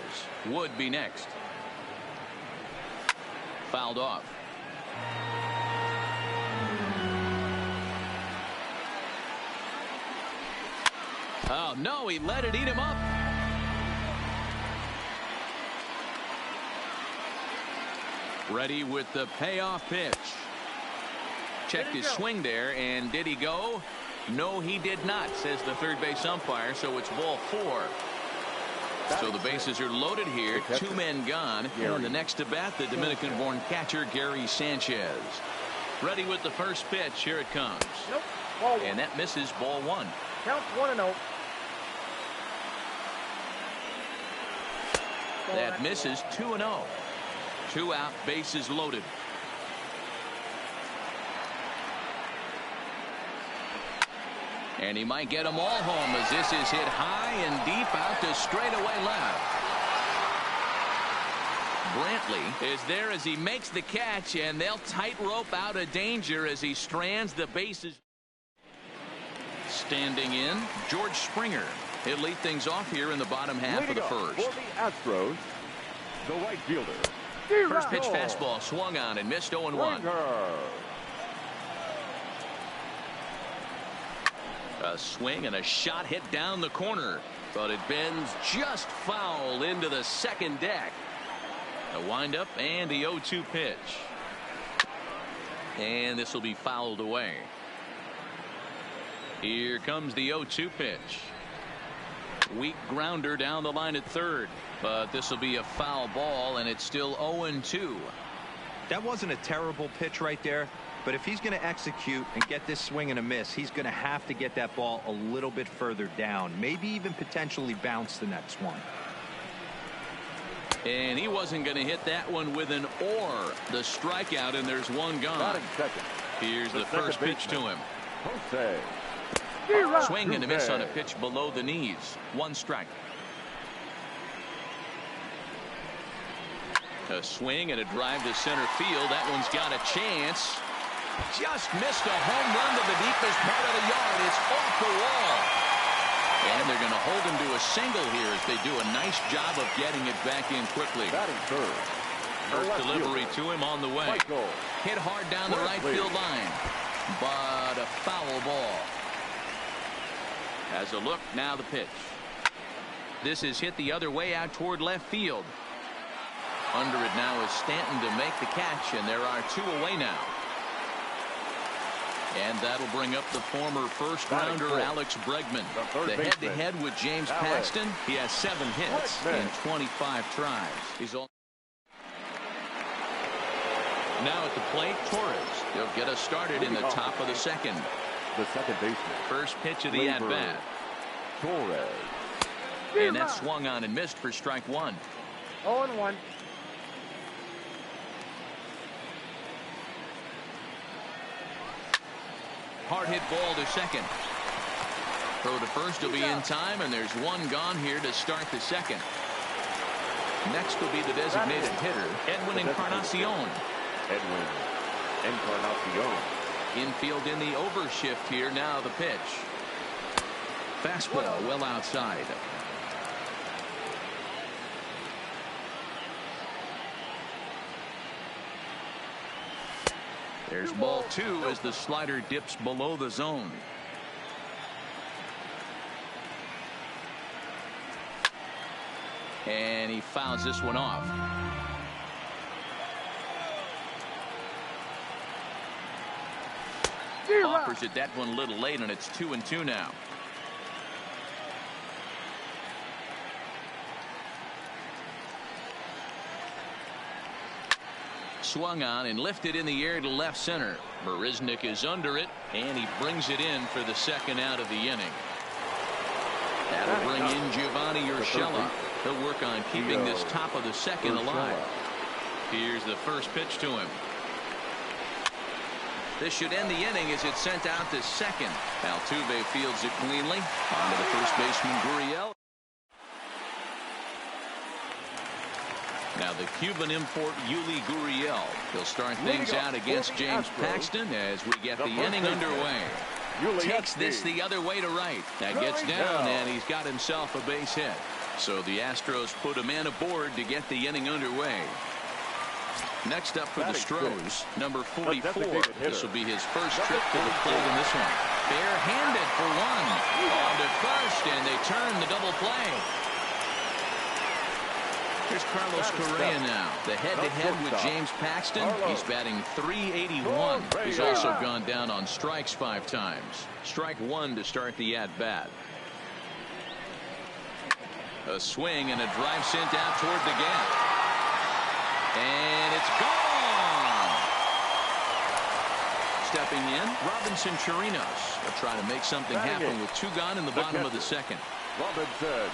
would be next. Fouled off. Oh, no, he let it eat him up. Ready with the payoff pitch. Checked his swing there, and did he go? No, he did not, says the third base umpire, so it's ball 4. So the bases are loaded here, 2 men gone. And the next to bat, the Dominican-born catcher, Gary Sanchez. Ready with the first pitch. Here it comes. And that misses, ball 1. Count 1-0. That misses, 2-0. 2 out, bases loaded. And he might get them all home as this is hit high and deep out to straightaway left. Brantley is there as he makes the catch, and they'll tightrope out of danger as he strands the bases. Standing in, George Springer. He'll lead things off here in the bottom half of the first. For the Astros, the right fielder. First pitch fastball swung on and missed, 0-1. A swing and a shot hit down the corner, but it bends just foul into the second deck. A windup and the 0-2 pitch. And this will be fouled away. Here comes the 0-2 pitch. Weak grounder down the line at third, but this will be a foul ball, and it's still 0-2. That wasn't a terrible pitch right there, but if he's going to execute and get this swing and a miss, he's going to have to get that ball a little bit further down, maybe even potentially bounce the next one. And he wasn't going to hit that one with an or. The strikeout, and there's one gone. Here's the first pitch to him. Swing and a miss on a pitch below the knees. One strike. A swing and a drive to center field. That one's got a chance. Just missed a home run to the deepest part of the yard. It's off the wall. And they're going to hold him to a single here as they do a nice job of getting it back in quickly. First delivery to him on the way. Hit hard down the right field line, but a foul ball. Has a look, now the pitch. This is hit the other way out toward left field. Under it now is Stanton to make the catch, and there are two away now. And that'll bring up the former first-rounder Alex Bregman. The head-to-head with James Paxton. He has 7 hits in 25 tries. He's all. Now at the plate, Torres. He'll get us started in the top of the second. The second baseman. First pitch of the at-bat. Torres. And that swung on and missed for strike one. 0-1. Hard hit ball to second. Throw to first will be in time, and there's one gone here to start the second. Next will be the designated hitter, Edwin Encarnacion. Edwin Encarnacion. Infield in the overshift here. Now the pitch. Fastball well outside. There's ball 2 as the slider dips below the zone. And he fouls this one off. Offers it that one a little late, and it's 2-2 now. Swung on and lifted in the air to left center. Marisnick is under it, and he brings it in for the second out of the inning. That'll bring in Giovanni Urshela. He'll work on keeping this top of the second alive. Here's the first pitch to him. This should end the inning as it's sent out to second. Altuve fields it cleanly. On to the first baseman, Gurriel. Now the Cuban import, Yuli Gurriel. He'll start things out against James Paxton as we get the inning underway. Takes this the other way to right. That gets down, and he's got himself a base hit. So the Astros put a man aboard to get the inning underway. Next up for the Stros, number 44. This will be his first trip to the plate in this one. Bare-handed for one. On to first, and they turn the double play. Here's Carlos Correa now. The head-to-head with James Paxton. He's batting .381. He's also gone down on strikes 5 times. Strike 1 to start the at-bat. A swing and a drive sent out toward the gap. And it's gone. Stepping in, Robinson Chirinos. They'll try to make something happen with 2 gone in the bottom of the second. Robinson.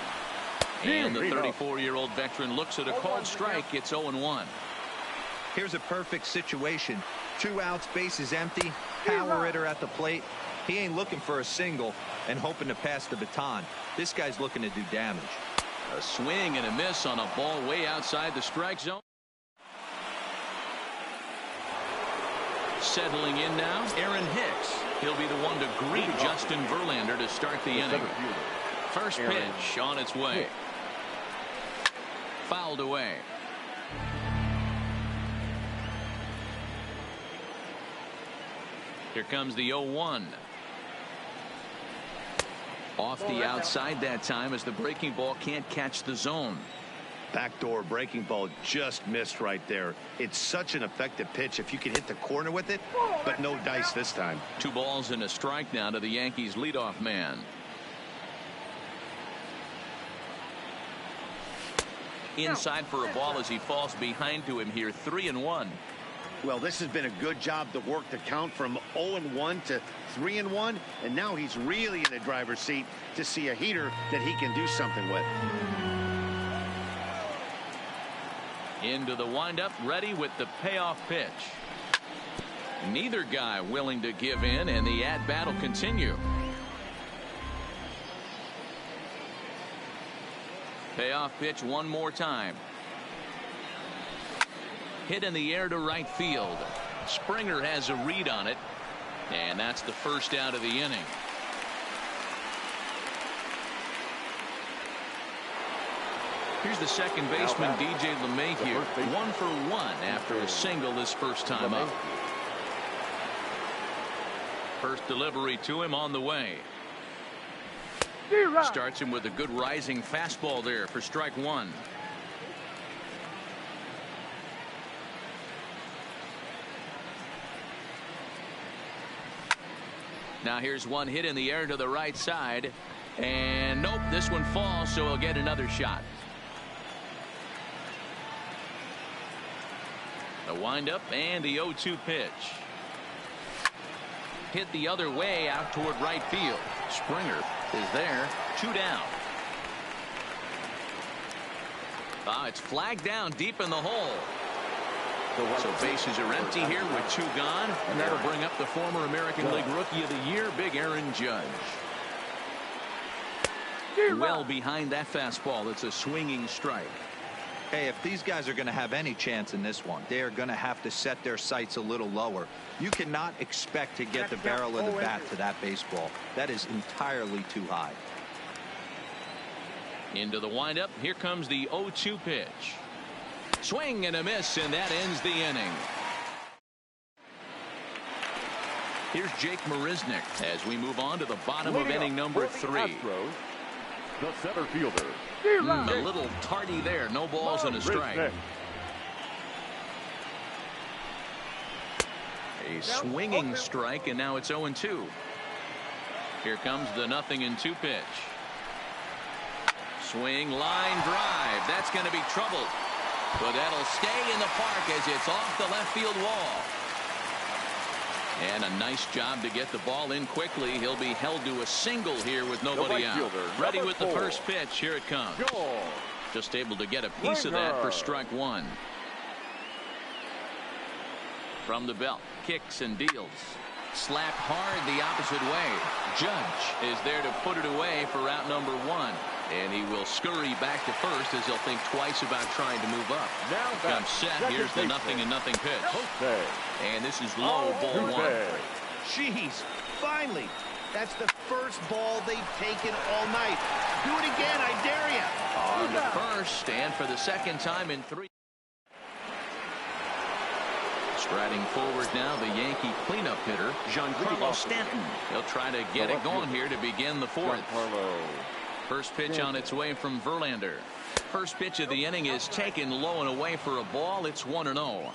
And the 34-year-old veteran looks at a called strike. It's 0-1. Here's a perfect situation. 2 outs, bases empty. Power hitter at the plate. He ain't looking for a single and hoping to pass the baton. This guy's looking to do damage. A swing and a miss on a ball way outside the strike zone. Settling in now, Aaron Hicks. He'll be the one to greet Justin Verlander to start the inning. First pitch on its way. Fouled away. Here comes the 0-1. Off the outside that time as the breaking ball can't catch the zone. Backdoor breaking ball just missed right there. It's such an effective pitch if you can hit the corner with it, but no dice this time. 2 balls and a strike now to the Yankees leadoff man. Inside for a ball as he falls behind to him here. 3-1. Well, this has been a good job to work the count from 0-1 to 3-1, and now he's really in the driver's seat to see a heater that he can do something with. Into the windup, ready with the payoff pitch. Neither guy willing to give in, and the at-bat will continue. Payoff pitch one more time. Hit in the air to right field. Springer has a read on it, and that's the first out of the inning. Here's the second baseman, DJ LeMahieu, 1 for 1 after a single his first time up. First delivery to him on the way. Starts him with a good rising fastball there for strike 1. Now here's one hit in the air to the right side, and nope, this one falls, so he'll get another shot. The windup and the 0-2 pitch. Hit the other way out toward right field. Springer is there. 2 down. It's flagged down deep in the hole. So bases are empty here with 2 gone, and that'll bring up the former American League Rookie of the Year, Big Aaron Judge. Well behind that fastball. It's a swinging strike. Hey, if these guys are going to have any chance in this one, they are going to have to set their sights a little lower. You cannot expect to get the barrel of the bat to that baseball. That is entirely too high. Into the windup. Here comes the 0-2 pitch. Swing and a miss, and that ends the inning. Here's Jake Marisnick as we move on to the bottom of inning number 3. The center fielder. A little tardy there. No balls and a strike. A swinging strike, and now it's 0-2. Here comes the 0-2 pitch. Swing, line drive. That's going to be trouble. But that'll stay in the park as it's off the left field wall. And a nice job to get the ball in quickly. He'll be held to a single here with nobody out. Ready with the first pitch. Here it comes. Just able to get a piece of that for strike 1. From the belt, kicks and deals. Slapped hard the opposite way. Judge is there to put it away for out number 1. And he will scurry back to first as he'll think twice about trying to move up. Now comes set. Here's the 0-0 pitch. And this is low, ball 1. Jeez, finally. That's the first ball they've taken all night. Do it again, I dare you. On the first, and for the second time in 3. Striding forward now, the Yankee cleanup hitter, Giancarlo Stanton. He'll try to get it going here to begin the 4th. First pitch on its way from Verlander. First pitch of the inning is taken low and away for a ball. It's 1-0.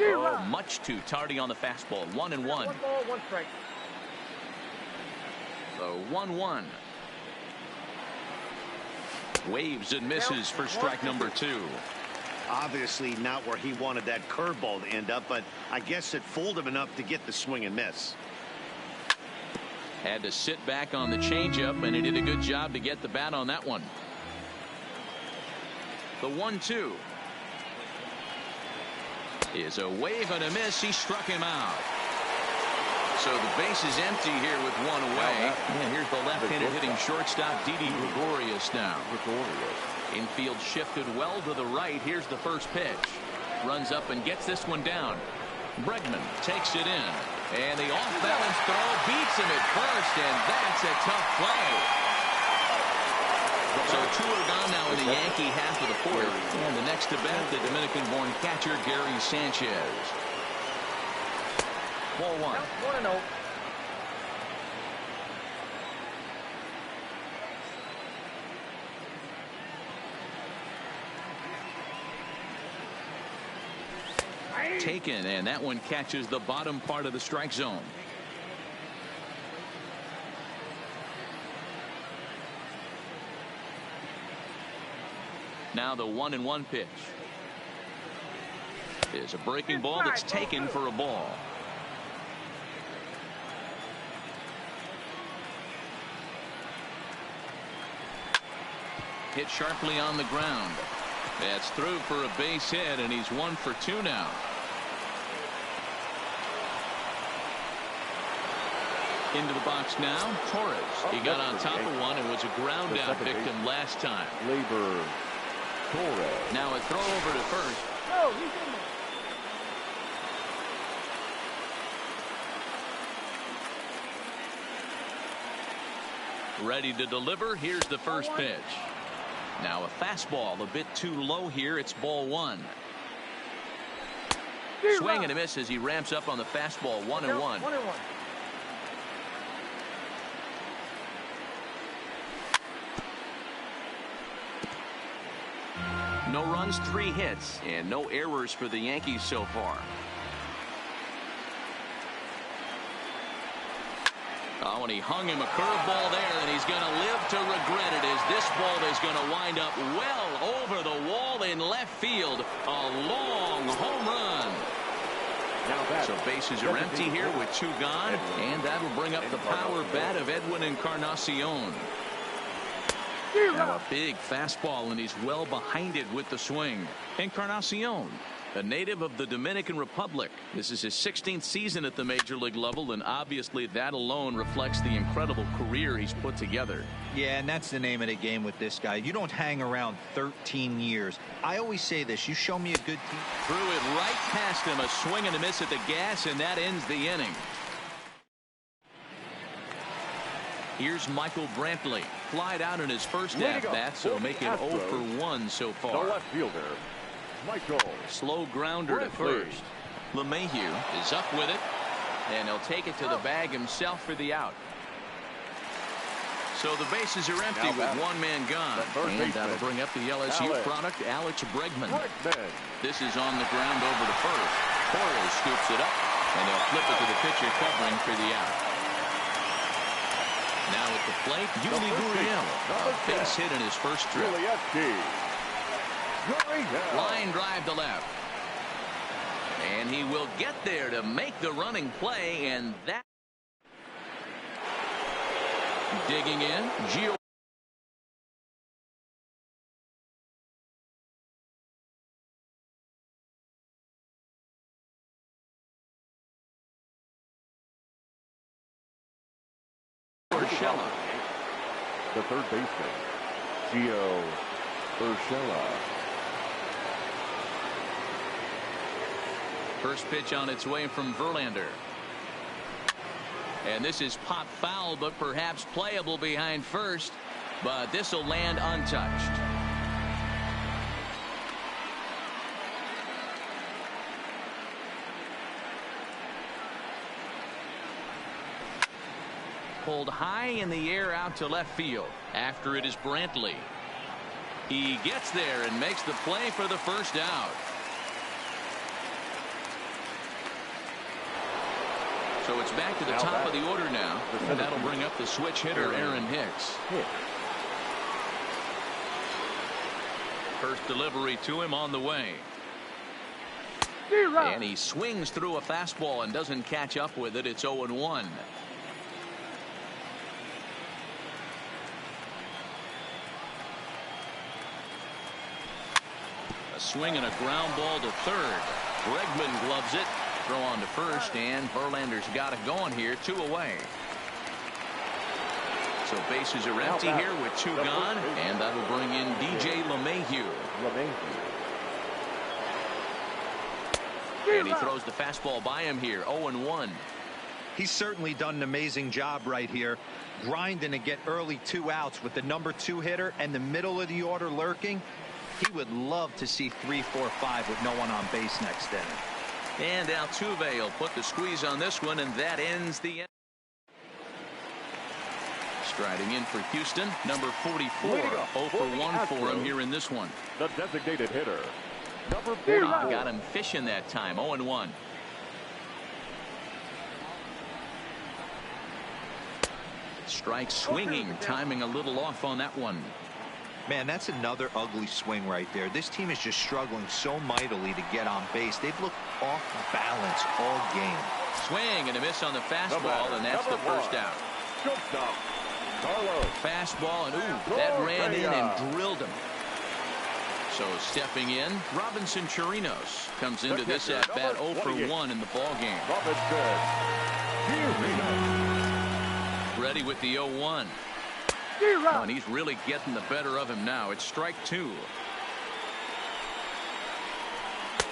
Oh, much too tardy on the fastball. 1-1. 1 ball, 1 strike. So 1-1. Waves and misses for strike number 2. Obviously not where he wanted that curveball to end up, but I guess it fooled him enough to get the swing and miss. Had to sit back on the changeup, and he did a good job to get the bat on that one. The 1-2 is a wave and a miss. He struck him out. So the base is empty here with 1 away. And here's the left-handed hitting shortstop, Didi Gregorius now. Infield shifted well to the right. Here's the first pitch. Runs up and gets this one down. Bregman takes it in. And the off-balance throw beats him at first, and that's a tough play. So 2 are gone now in the Yankee half of the 4th. And the next to bat, the Dominican-born catcher, Gary Sanchez. Ball one. Count 1-0. Taken, and that one catches the bottom part of the strike zone. Now the 1-1 pitch is a breaking ball that's taken for a ball. Hit sharply on the ground. That's through for a base hit, and he's 1 for 2 now. Into the box now, Torres. He got on top of one and was a ground out victim last time. Labor Torres. Now a throw over to first. No, he's in there. Ready to deliver. Here's the first pitch. Now a fastball a bit too low here. It's ball one. Swing and a miss as he ramps up on the fastball. 1-1. 1-1. No runs, 3 hits, and no errors for the Yankees so far. Oh, and he hung him a curveball there, and he's going to live to regret it as this ball is going to wind up well over the wall in left field. A long home run. So bases are empty here with 2 gone, and that'll bring up the power bat of Edwin Encarnacion. Now a big fastball, and he's well behind it with the swing. Encarnacion, a native of the Dominican Republic. This is his 16th season at the major league level, and obviously that alone reflects the incredible career he's put together. Yeah, and that's the name of the game with this guy. You don't hang around 13 years. I always say this, you show me a good team. Threw it right past him, a swing and a miss at the gas, and that ends the inning. Here's Michael Brantley. Flied out in his first at-bat, so make it 0 for 1 so far. The left fielder, Michael. Slow grounder to first. LeMahieu is up with it, and he'll take it to the bag himself for the out. So the bases are empty with 1 man gone, and that'll bring up the LSU product, Alex Bregman. This is on the ground over to first. Torres scoops it up, and they'll flip it to the pitcher covering for the out. Now at the plate, Yuli Gurriel. A base hit in his first trip. Line drive to left. And he will get there to make the running play, and that. Digging in, Gio. Urshela. The third baseman, Gio Urshela. First pitch on its way from Verlander. And this is pop foul, but perhaps playable behind first. But this will land untouched. Pulled high in the air out to left field. After it is Brantley. He gets there and makes the play for the first out. So it's back to the top of the order now. And that'll bring up the switch hitter, Aaron Hicks. First delivery to him on the way. And he swings through a fastball and doesn't catch up with it. It's 0-1. A swing and a ground ball to third. Bregman gloves it. Throw on to first, and Verlander's got it going here. 2 away. So bases are empty here with 2 gone, and that'll bring in DJ LeMahieu. And he throws the fastball by him here. 0-1. He's certainly done an amazing job right here, grinding to get early 2 outs with the number 2 hitter and the middle of the order lurking. He would love to see 3, 4, 5 with no one on base next inning. And Altuve will put the squeeze on this one, and that ends the end. Striding in for Houston, number 44. 0 for 1 for him here in this one. The designated hitter, number 44. Got him fishing that time. 0-1. Strike swinging, timing a little off on that one. Man, that's another ugly swing right there. This team is just struggling so mightily to get on base. They've looked off balance all game. Swing and a miss on the fastball, and that's the first out. Shortstop, Carlos. Fastball, and ooh, that ran in and drilled him. So stepping in, Robinson Chirinos comes into this at bat 0 for 1 in the ball game. Robinson Chirinos. Ready with the 0-1. And he's really getting the better of him now. It's strike 2.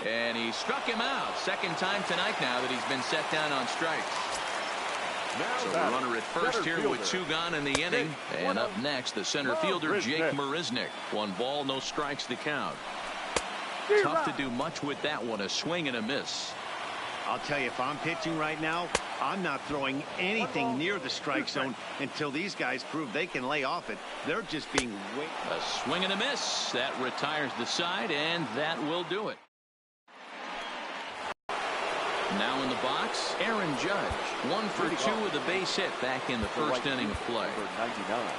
And he struck him out. Second time tonight now that he's been set down on strikes. So the runner at first here with 2 gone in the inning. And up next, the center fielder, Jake Marisnick. 1 ball, no strikes to count. Tough to do much with that one. A swing and a miss. I'll tell you, if I'm pitching right now, I'm not throwing anything near the strike zone until these guys prove they can lay off it. They're just being way... A swing and a miss. That retires the side, and that will do it. Now in the box, Aaron Judge. 1 for 2 with a base hit back in the first inning of play. Number 99,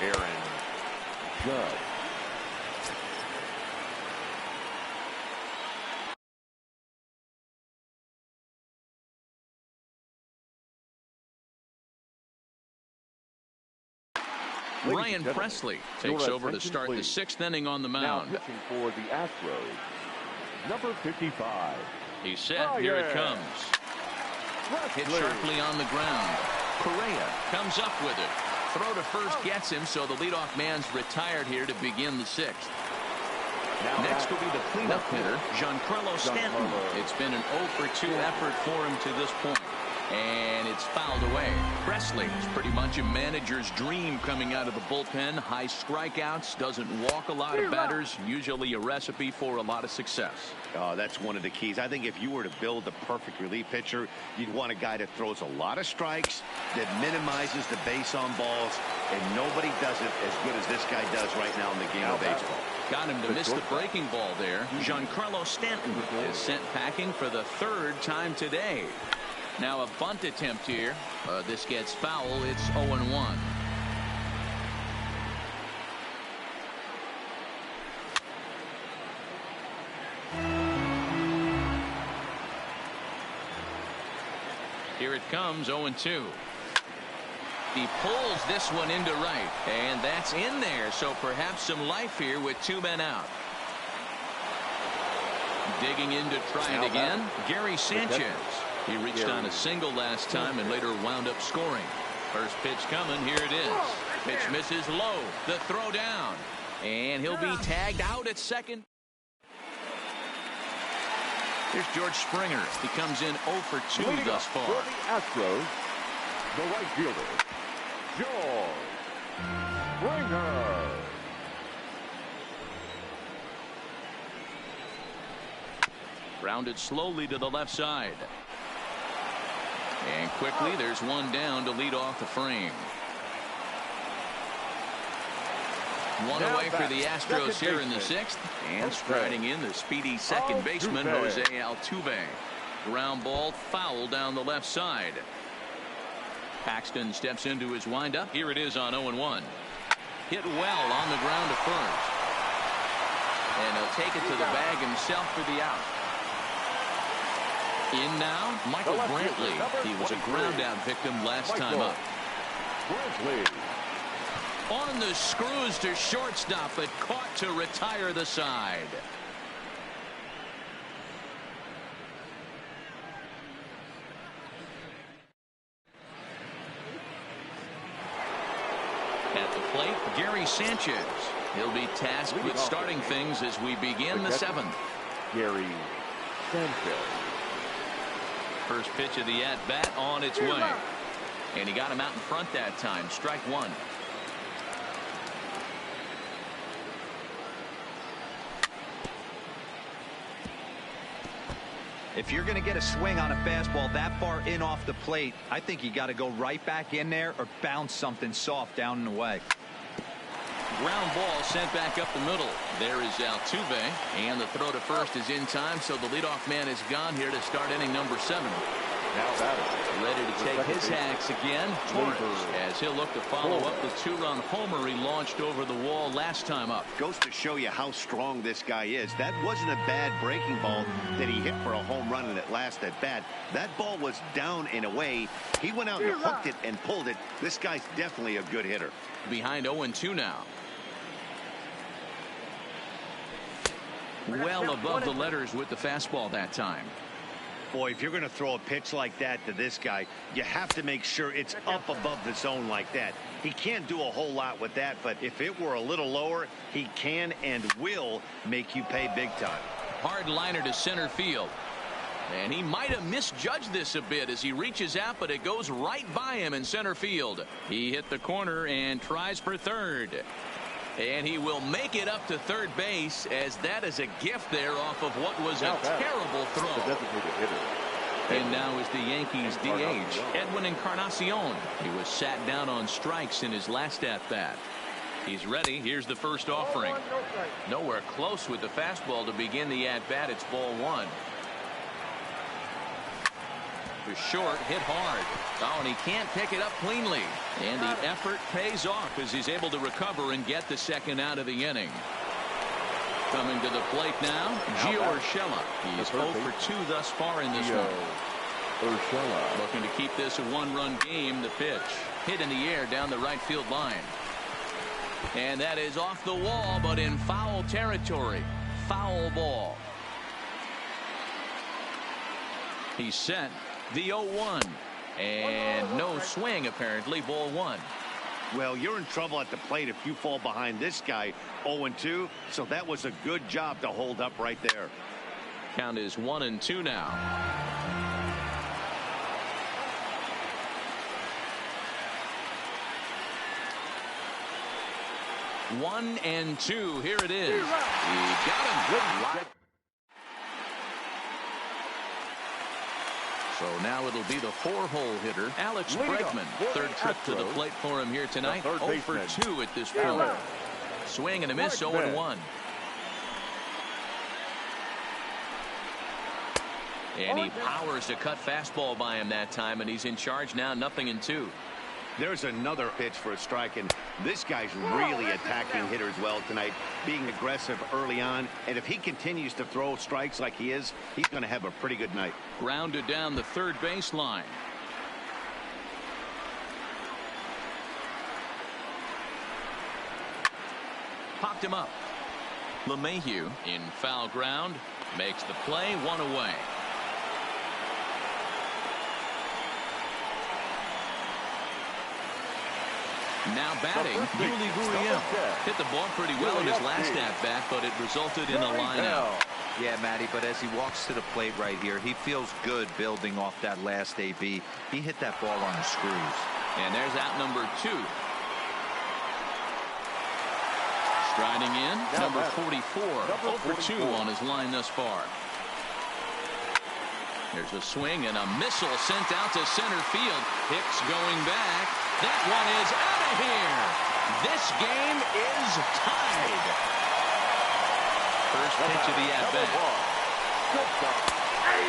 Aaron Judge. Ryan Presley takes over to start the 6th inning on the mound. Now pitching for the Astros, number 55. He's set. Here it comes. Hit sharply on the ground. Correa comes up with it. Throw to first gets him, so the leadoff man's retired here to begin the 6th. Next will be the cleanup hitter, Giancarlo Stanton. It's been an 0 for 2 effort for him to this point. And it's fouled away. Presley is pretty much a manager's dream coming out of the bullpen. High strikeouts, doesn't walk a lot of batters, usually a recipe for a lot of success. Oh, that's one of the keys. I think if you were to build the perfect relief pitcher, you'd want a guy that throws a lot of strikes, that minimizes the base on balls, and nobody does it as good as this guy does right now in the game of baseball. Got him to miss the breaking ball there. Giancarlo Stanton is sent packing for the 3rd time today. Now a bunt attempt here. This gets foul. It's 0-1. Here it comes, 0-2. He pulls this one into right, and that's in there, so perhaps some life here with 2 men out. Digging in to try it again, Gary Sanchez. He reached on a single last time and later wound up scoring. First pitch coming. Here it is. Pitch misses low. The throw down. And he'll be tagged out at second. Here's George Springer. He comes in 0 for 2 thus far. For the Astros, the right fielder, George Springer. Grounded slowly to the left side. And quickly, there's one down to lead off the frame. One away for the Astros here in the 6th. And striding in the speedy second baseman, Jose Altuve. Ground ball foul down the left side. Paxton steps into his windup. Here it is on 0-1. Hit well on the ground to first. And he'll take it to the bag himself for the out. In now, Michael Brantley. He was a ground out victim last time up. Brantley. On the screws to shortstop, but caught to retire the side. At the plate, Gary Sanchez. He'll be tasked with starting things as we begin the 7th. Gary Sanchez. First pitch of the at-bat on its way. And he got him out in front that time. Strike 1. If you're going to get a swing on a fastball that far in off the plate, I think you got to go right back in there or bounce something soft down and away. Ground ball sent back up the middle. There is Altuve, and the throw to first is in time, so the leadoff man is gone here to start inning number 7. Now batter, ready to take his hacks again. Torres, as he'll look to follow up the 2-run homer he launched over the wall last time up. Goes to show you how strong this guy is. That wasn't a bad breaking ball that he hit for a home run in at last at bat. That ball was down and away. He went out and hooked it and pulled it. This guy's definitely a good hitter. Behind 0-2 now. Well above the letters with the fastball that time. Boy, if you're going to throw a pitch like that to this guy, you have to make sure it's up above the zone like that. He can't do a whole lot with that, but if it were a little lower, he can and will make you pay big time. Hard liner to center field. And he might have misjudged this a bit as he reaches out, but it goes right by him in center field. He hit the corner and tries for third. And he will make it up to third base, as that is a gift there off of what was a terrible throw. And now is the Yankees DH, Edwin Encarnacion. He was sat down on strikes in his last at-bat. He's ready. Here's the first offering. Nowhere close with the fastball to begin the at-bat. It's ball 1. Short, hit hard. Oh, and he can't pick it up cleanly. And the effort pays off as he's able to recover and get the second out of the inning. Coming to the plate now, Gio Urshela. He's 0 for 2 thus far in this one. Looking to keep this a 1-run game. The pitch hit in the air down the right field line. And that is off the wall, but in foul territory. Foul ball. He's set. The 0-1, and no swing apparently. Ball 1. Well, you're in trouble at the plate if you fall behind this guy 0-2, so that was a good job to hold up right there. Count is 1-2 now. One and two. Here it is. He got him. So now it'll be the 4-hole hitter, Alex Bregman. Third trip to the plate for him here tonight. 0 for 2 at this point. Swing and a miss, 0-1. And he powers a cut fastball by him that time, and he's in charge now, 0-2. There's another pitch for a strike, and this guy's really attacking hitters well tonight, being aggressive early on. And if he continues to throw strikes like he is, he's going to have a pretty good night. Grounded down the third baseline. Popped him up. LeMahieu in foul ground makes the play, 1 away. Now batting, Yuli Gurriel. Hit the ball pretty well in his last at-bat, but it resulted in a line-out. Yeah, Matty, but as he walks to the plate right here, he feels good building off that last AB. He hit that ball on the screws. And there's out number 2. Striding in, number 44. 0 for 2 on his line thus far. There's a swing and a missile sent out to center field. Hicks going back. That one is out of here. This game is tied. First pitch of the at-bat.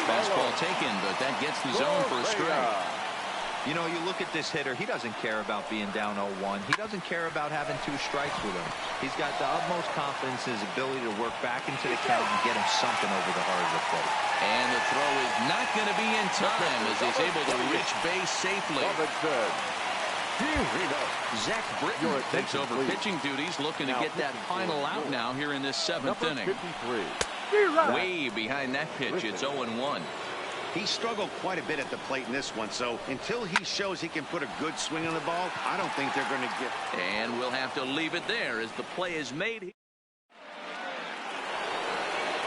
Fastball taken, but that gets the zone for a strike. You know, you look at this hitter, he doesn't care about being down 0-1. He doesn't care about having 2 strikes with him. He's got the utmost confidence in his ability to work back into the count and get him something over the heart of the plate. And the throw is not going to be in time as he's able to reach base safely. Zach Britton takes over pitching duties, looking to get that final out now here in this 7th inning. Way behind that pitch, it's 0-1. He struggled quite a bit at the plate in this one, so until he shows he can put a good swing on the ball, I don't think they're going to get. And we'll have to leave it there as the play is made.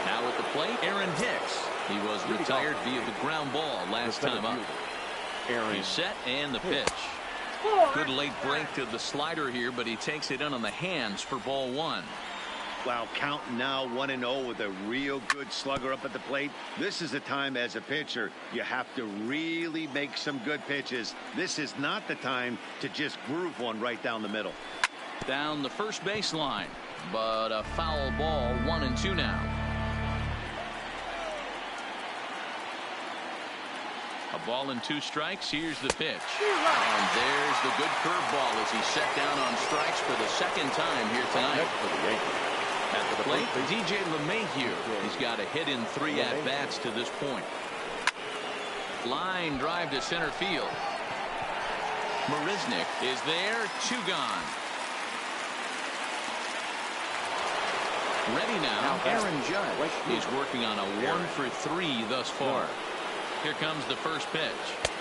Now at the plate, Aaron Hicks. He was retired via the ground ball last time up. He's set and the pitch. Good late break to the slider here, but he takes it in on the hands for ball 1. Well, counting now 1-0 with a real good slugger up at the plate. This is the time as a pitcher you have to really make some good pitches. This is not the time to just groove one right down the middle. Down the first baseline, but a foul ball, 1-2 now. A ball and 2 strikes. Here's the pitch. And there's the good curveball as he's set down on strikes for the second time here tonight. At the plate, DJ LeMahieu. He's got a hit in 3 at-bats to this point. Line drive to center field. Marisnick is there. 2 gone. Ready now. Aaron Judge is working on a 1-for-3 thus far. Here comes the first pitch.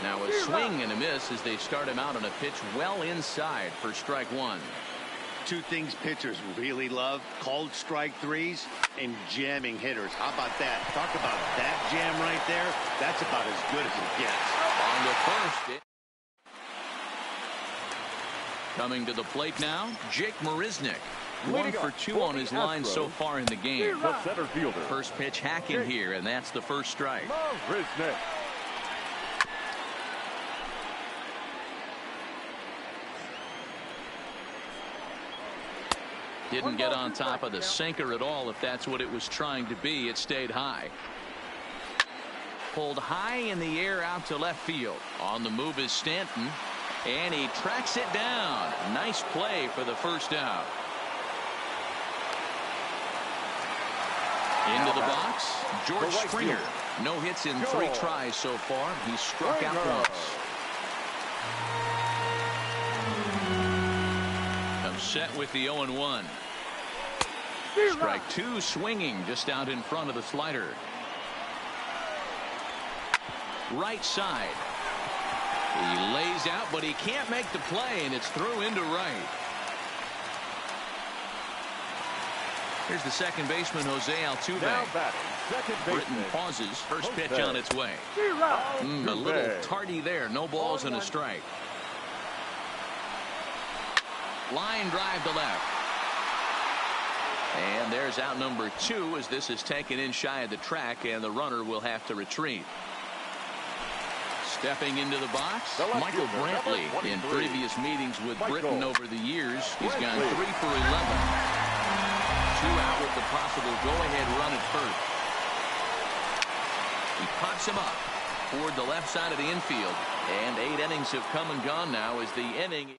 Now a swing and a miss as they start him out on a pitch well inside for strike 1. 2 things pitchers really love: called strike 3s and jamming hitters. How about that? Talk about that jam right there. That's about as good as it gets. On the first. Coming to the plate now, Jake Marisnick. 1-for-2 on his line so far in the game. The center fielder. First pitch hacking here, and that's the first strike. Marisnick. Didn't get on top of the sinker at all. If that's what it was trying to be, it stayed high. Pulled high in the air out to left field. On the move is Stanton, and he tracks it down. Nice play for the first out. Into the box, George Springer. No hits in 3 tries so far. He struck out once. Set with the 0-1. Strike 2, swinging just out in front of the slider. Right side. He lays out, but he can't make the play, and it's through into right. Here's the second baseman, Jose Altuve. Britton pauses. First pitch on its way. A little tardy there. No balls and a strike. Line drive to left. And there's out number 2 as this is taken in shy of the track, and the runner will have to retreat. Stepping into the box, Michael Brantley. In previous meetings with Britton over the years, he's gone 3 for 11. 2 out with the possible go-ahead run at first. He pops him up toward the left side of the infield, and 8 innings have come and gone now as the inning.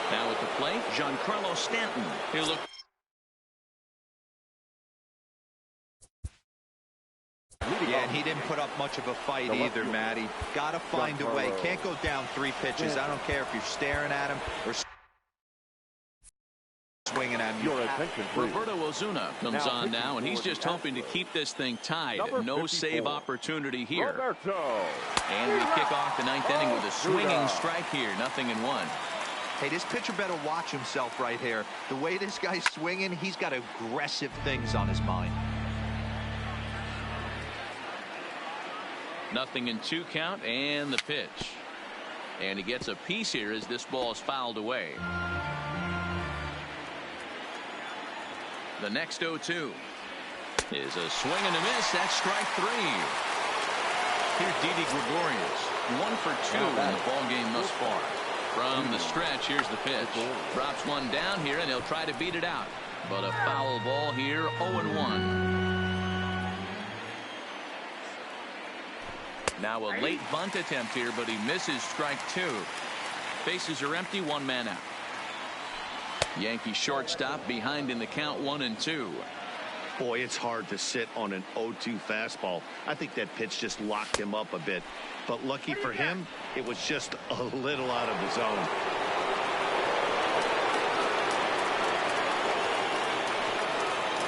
Now at the plate, Giancarlo Stanton. He'll look. Yeah, and he didn't put up much of a fight either, Matty. Got to find a way. Can't go down 3 pitches. I don't care if you're staring at him or swinging at him. Roberto Ozuna comes on now, and he's just hoping to keep this thing tied. No save opportunity here. And we kick off the 9th inning with a swinging strike here. 0-1. Hey, this pitcher better watch himself right here. The way this guy's swinging, he's got aggressive things on his mind. 0-2 count, and the pitch. And he gets a piece here as this ball is fouled away. The next 0-2 is a swing and a miss. That's strike 3. Here's Didi Gregorius. 1-for-2 in the ball game thus far. From the stretch, here's the pitch. Drops one down here, and he'll try to beat it out. But a foul ball here, 0-1. Now a late bunt attempt here, but he misses strike 2. Bases are empty, 1 man out. Yankee shortstop behind in the count, 1-2. Boy, it's hard to sit on an 0-2 fastball. I think that pitch just locked him up a bit. But lucky for him, it was just a little out of the zone.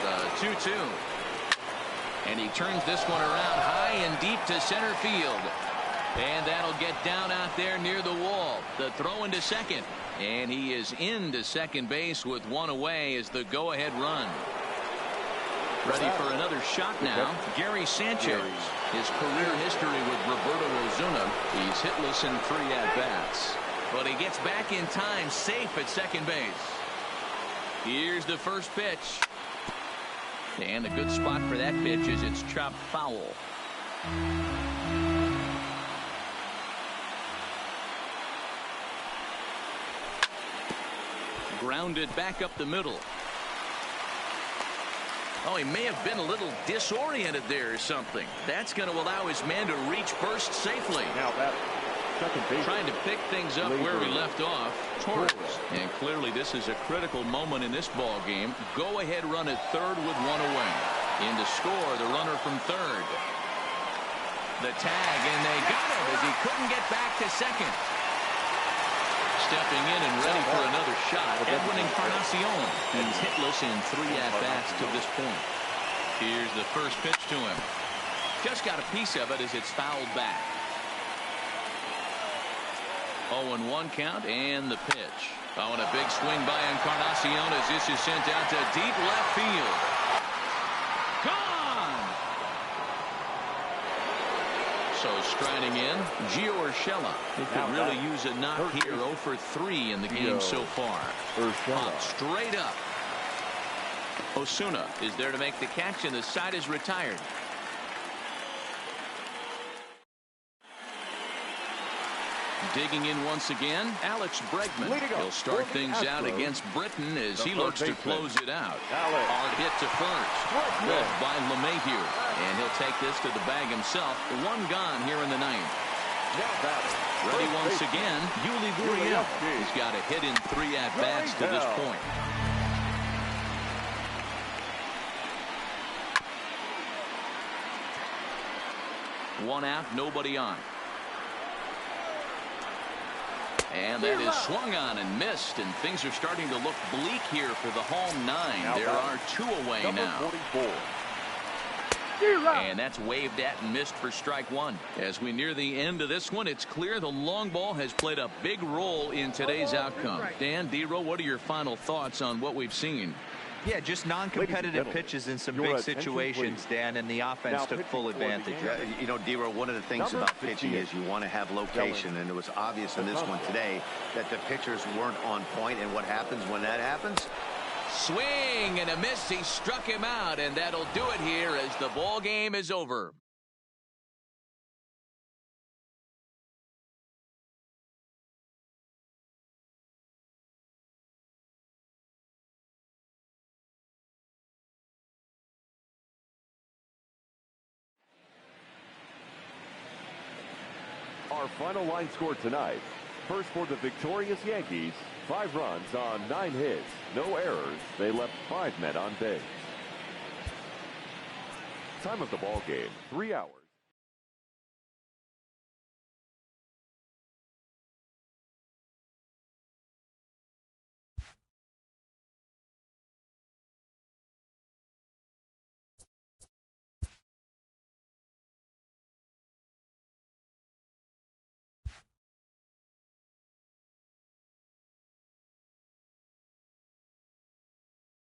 The 2-2. And he turns this one around high and deep to center field. And that'll get down out there near the wall. The throw into second. And he is into second base with 1 away as the go-ahead run. Ready for another shot now. Gary Sanchez. His career history with Roberto Ozuna. He's hitless in 3 at-bats. But he gets back in time, safe at second base. Here's the first pitch. And a good spot for that pitch is it's chopped foul. Grounded back up the middle. Oh, he may have been a little disoriented there or something. That's going to allow his man to reach first safely. Now that second base. Trying to pick things up where we left off. Torres. And clearly this is a critical moment in this ball game. Go ahead run at third with one away. In to score the runner from third. The tag, and they got him as he couldn't get back to second. Stepping in and ready for another shot, Edwin Encarnacion. He's hitless in 3 at-bats to this point. Here's the first pitch to him. Just got a piece of it as it's fouled back. 0-1 count and the pitch. Oh, and a big swing by Encarnacion as this is sent out to deep left field. Gone! So striding in, Gio Urshela. He could really use a knock here. 0 for 3 in the game so far. Popped straight up. Osuna is there to make the catch, and the side is retired. Digging in once again, Alex Bregman. He'll start things out against Britton as he looks to close it out. Hard hit to first. Good by LeMahieu. And he'll take this to the bag himself. 1 gone here in the 9th. Ready once again, Yuli Gurriel. He's got a hit in 3 at-bats to this point. One out, nobody on. And that is swung on and missed, and things are starting to look bleak here for the home 9. There are 2 away now. And that's waved at and missed for strike 1. As we near the end of this one, it's clear the long ball has played a big role in today's outcome. Dan, D-Row, what are your final thoughts on what we've seen? Yeah, just non-competitive pitches in some big situations, Dan, and the offense took full advantage. You know, D-Row, one of the things about pitching is you want to have location, and it was obvious in this one today that the pitchers weren't on point, and what happens when that happens? Swing and a miss. He struck him out, and that'll do it here as the ball game is over. Our final line score tonight. First for the victorious Yankees, 5 runs on 9 hits, no errors. They left 5 men on base. Time of the ball game, 3 hours.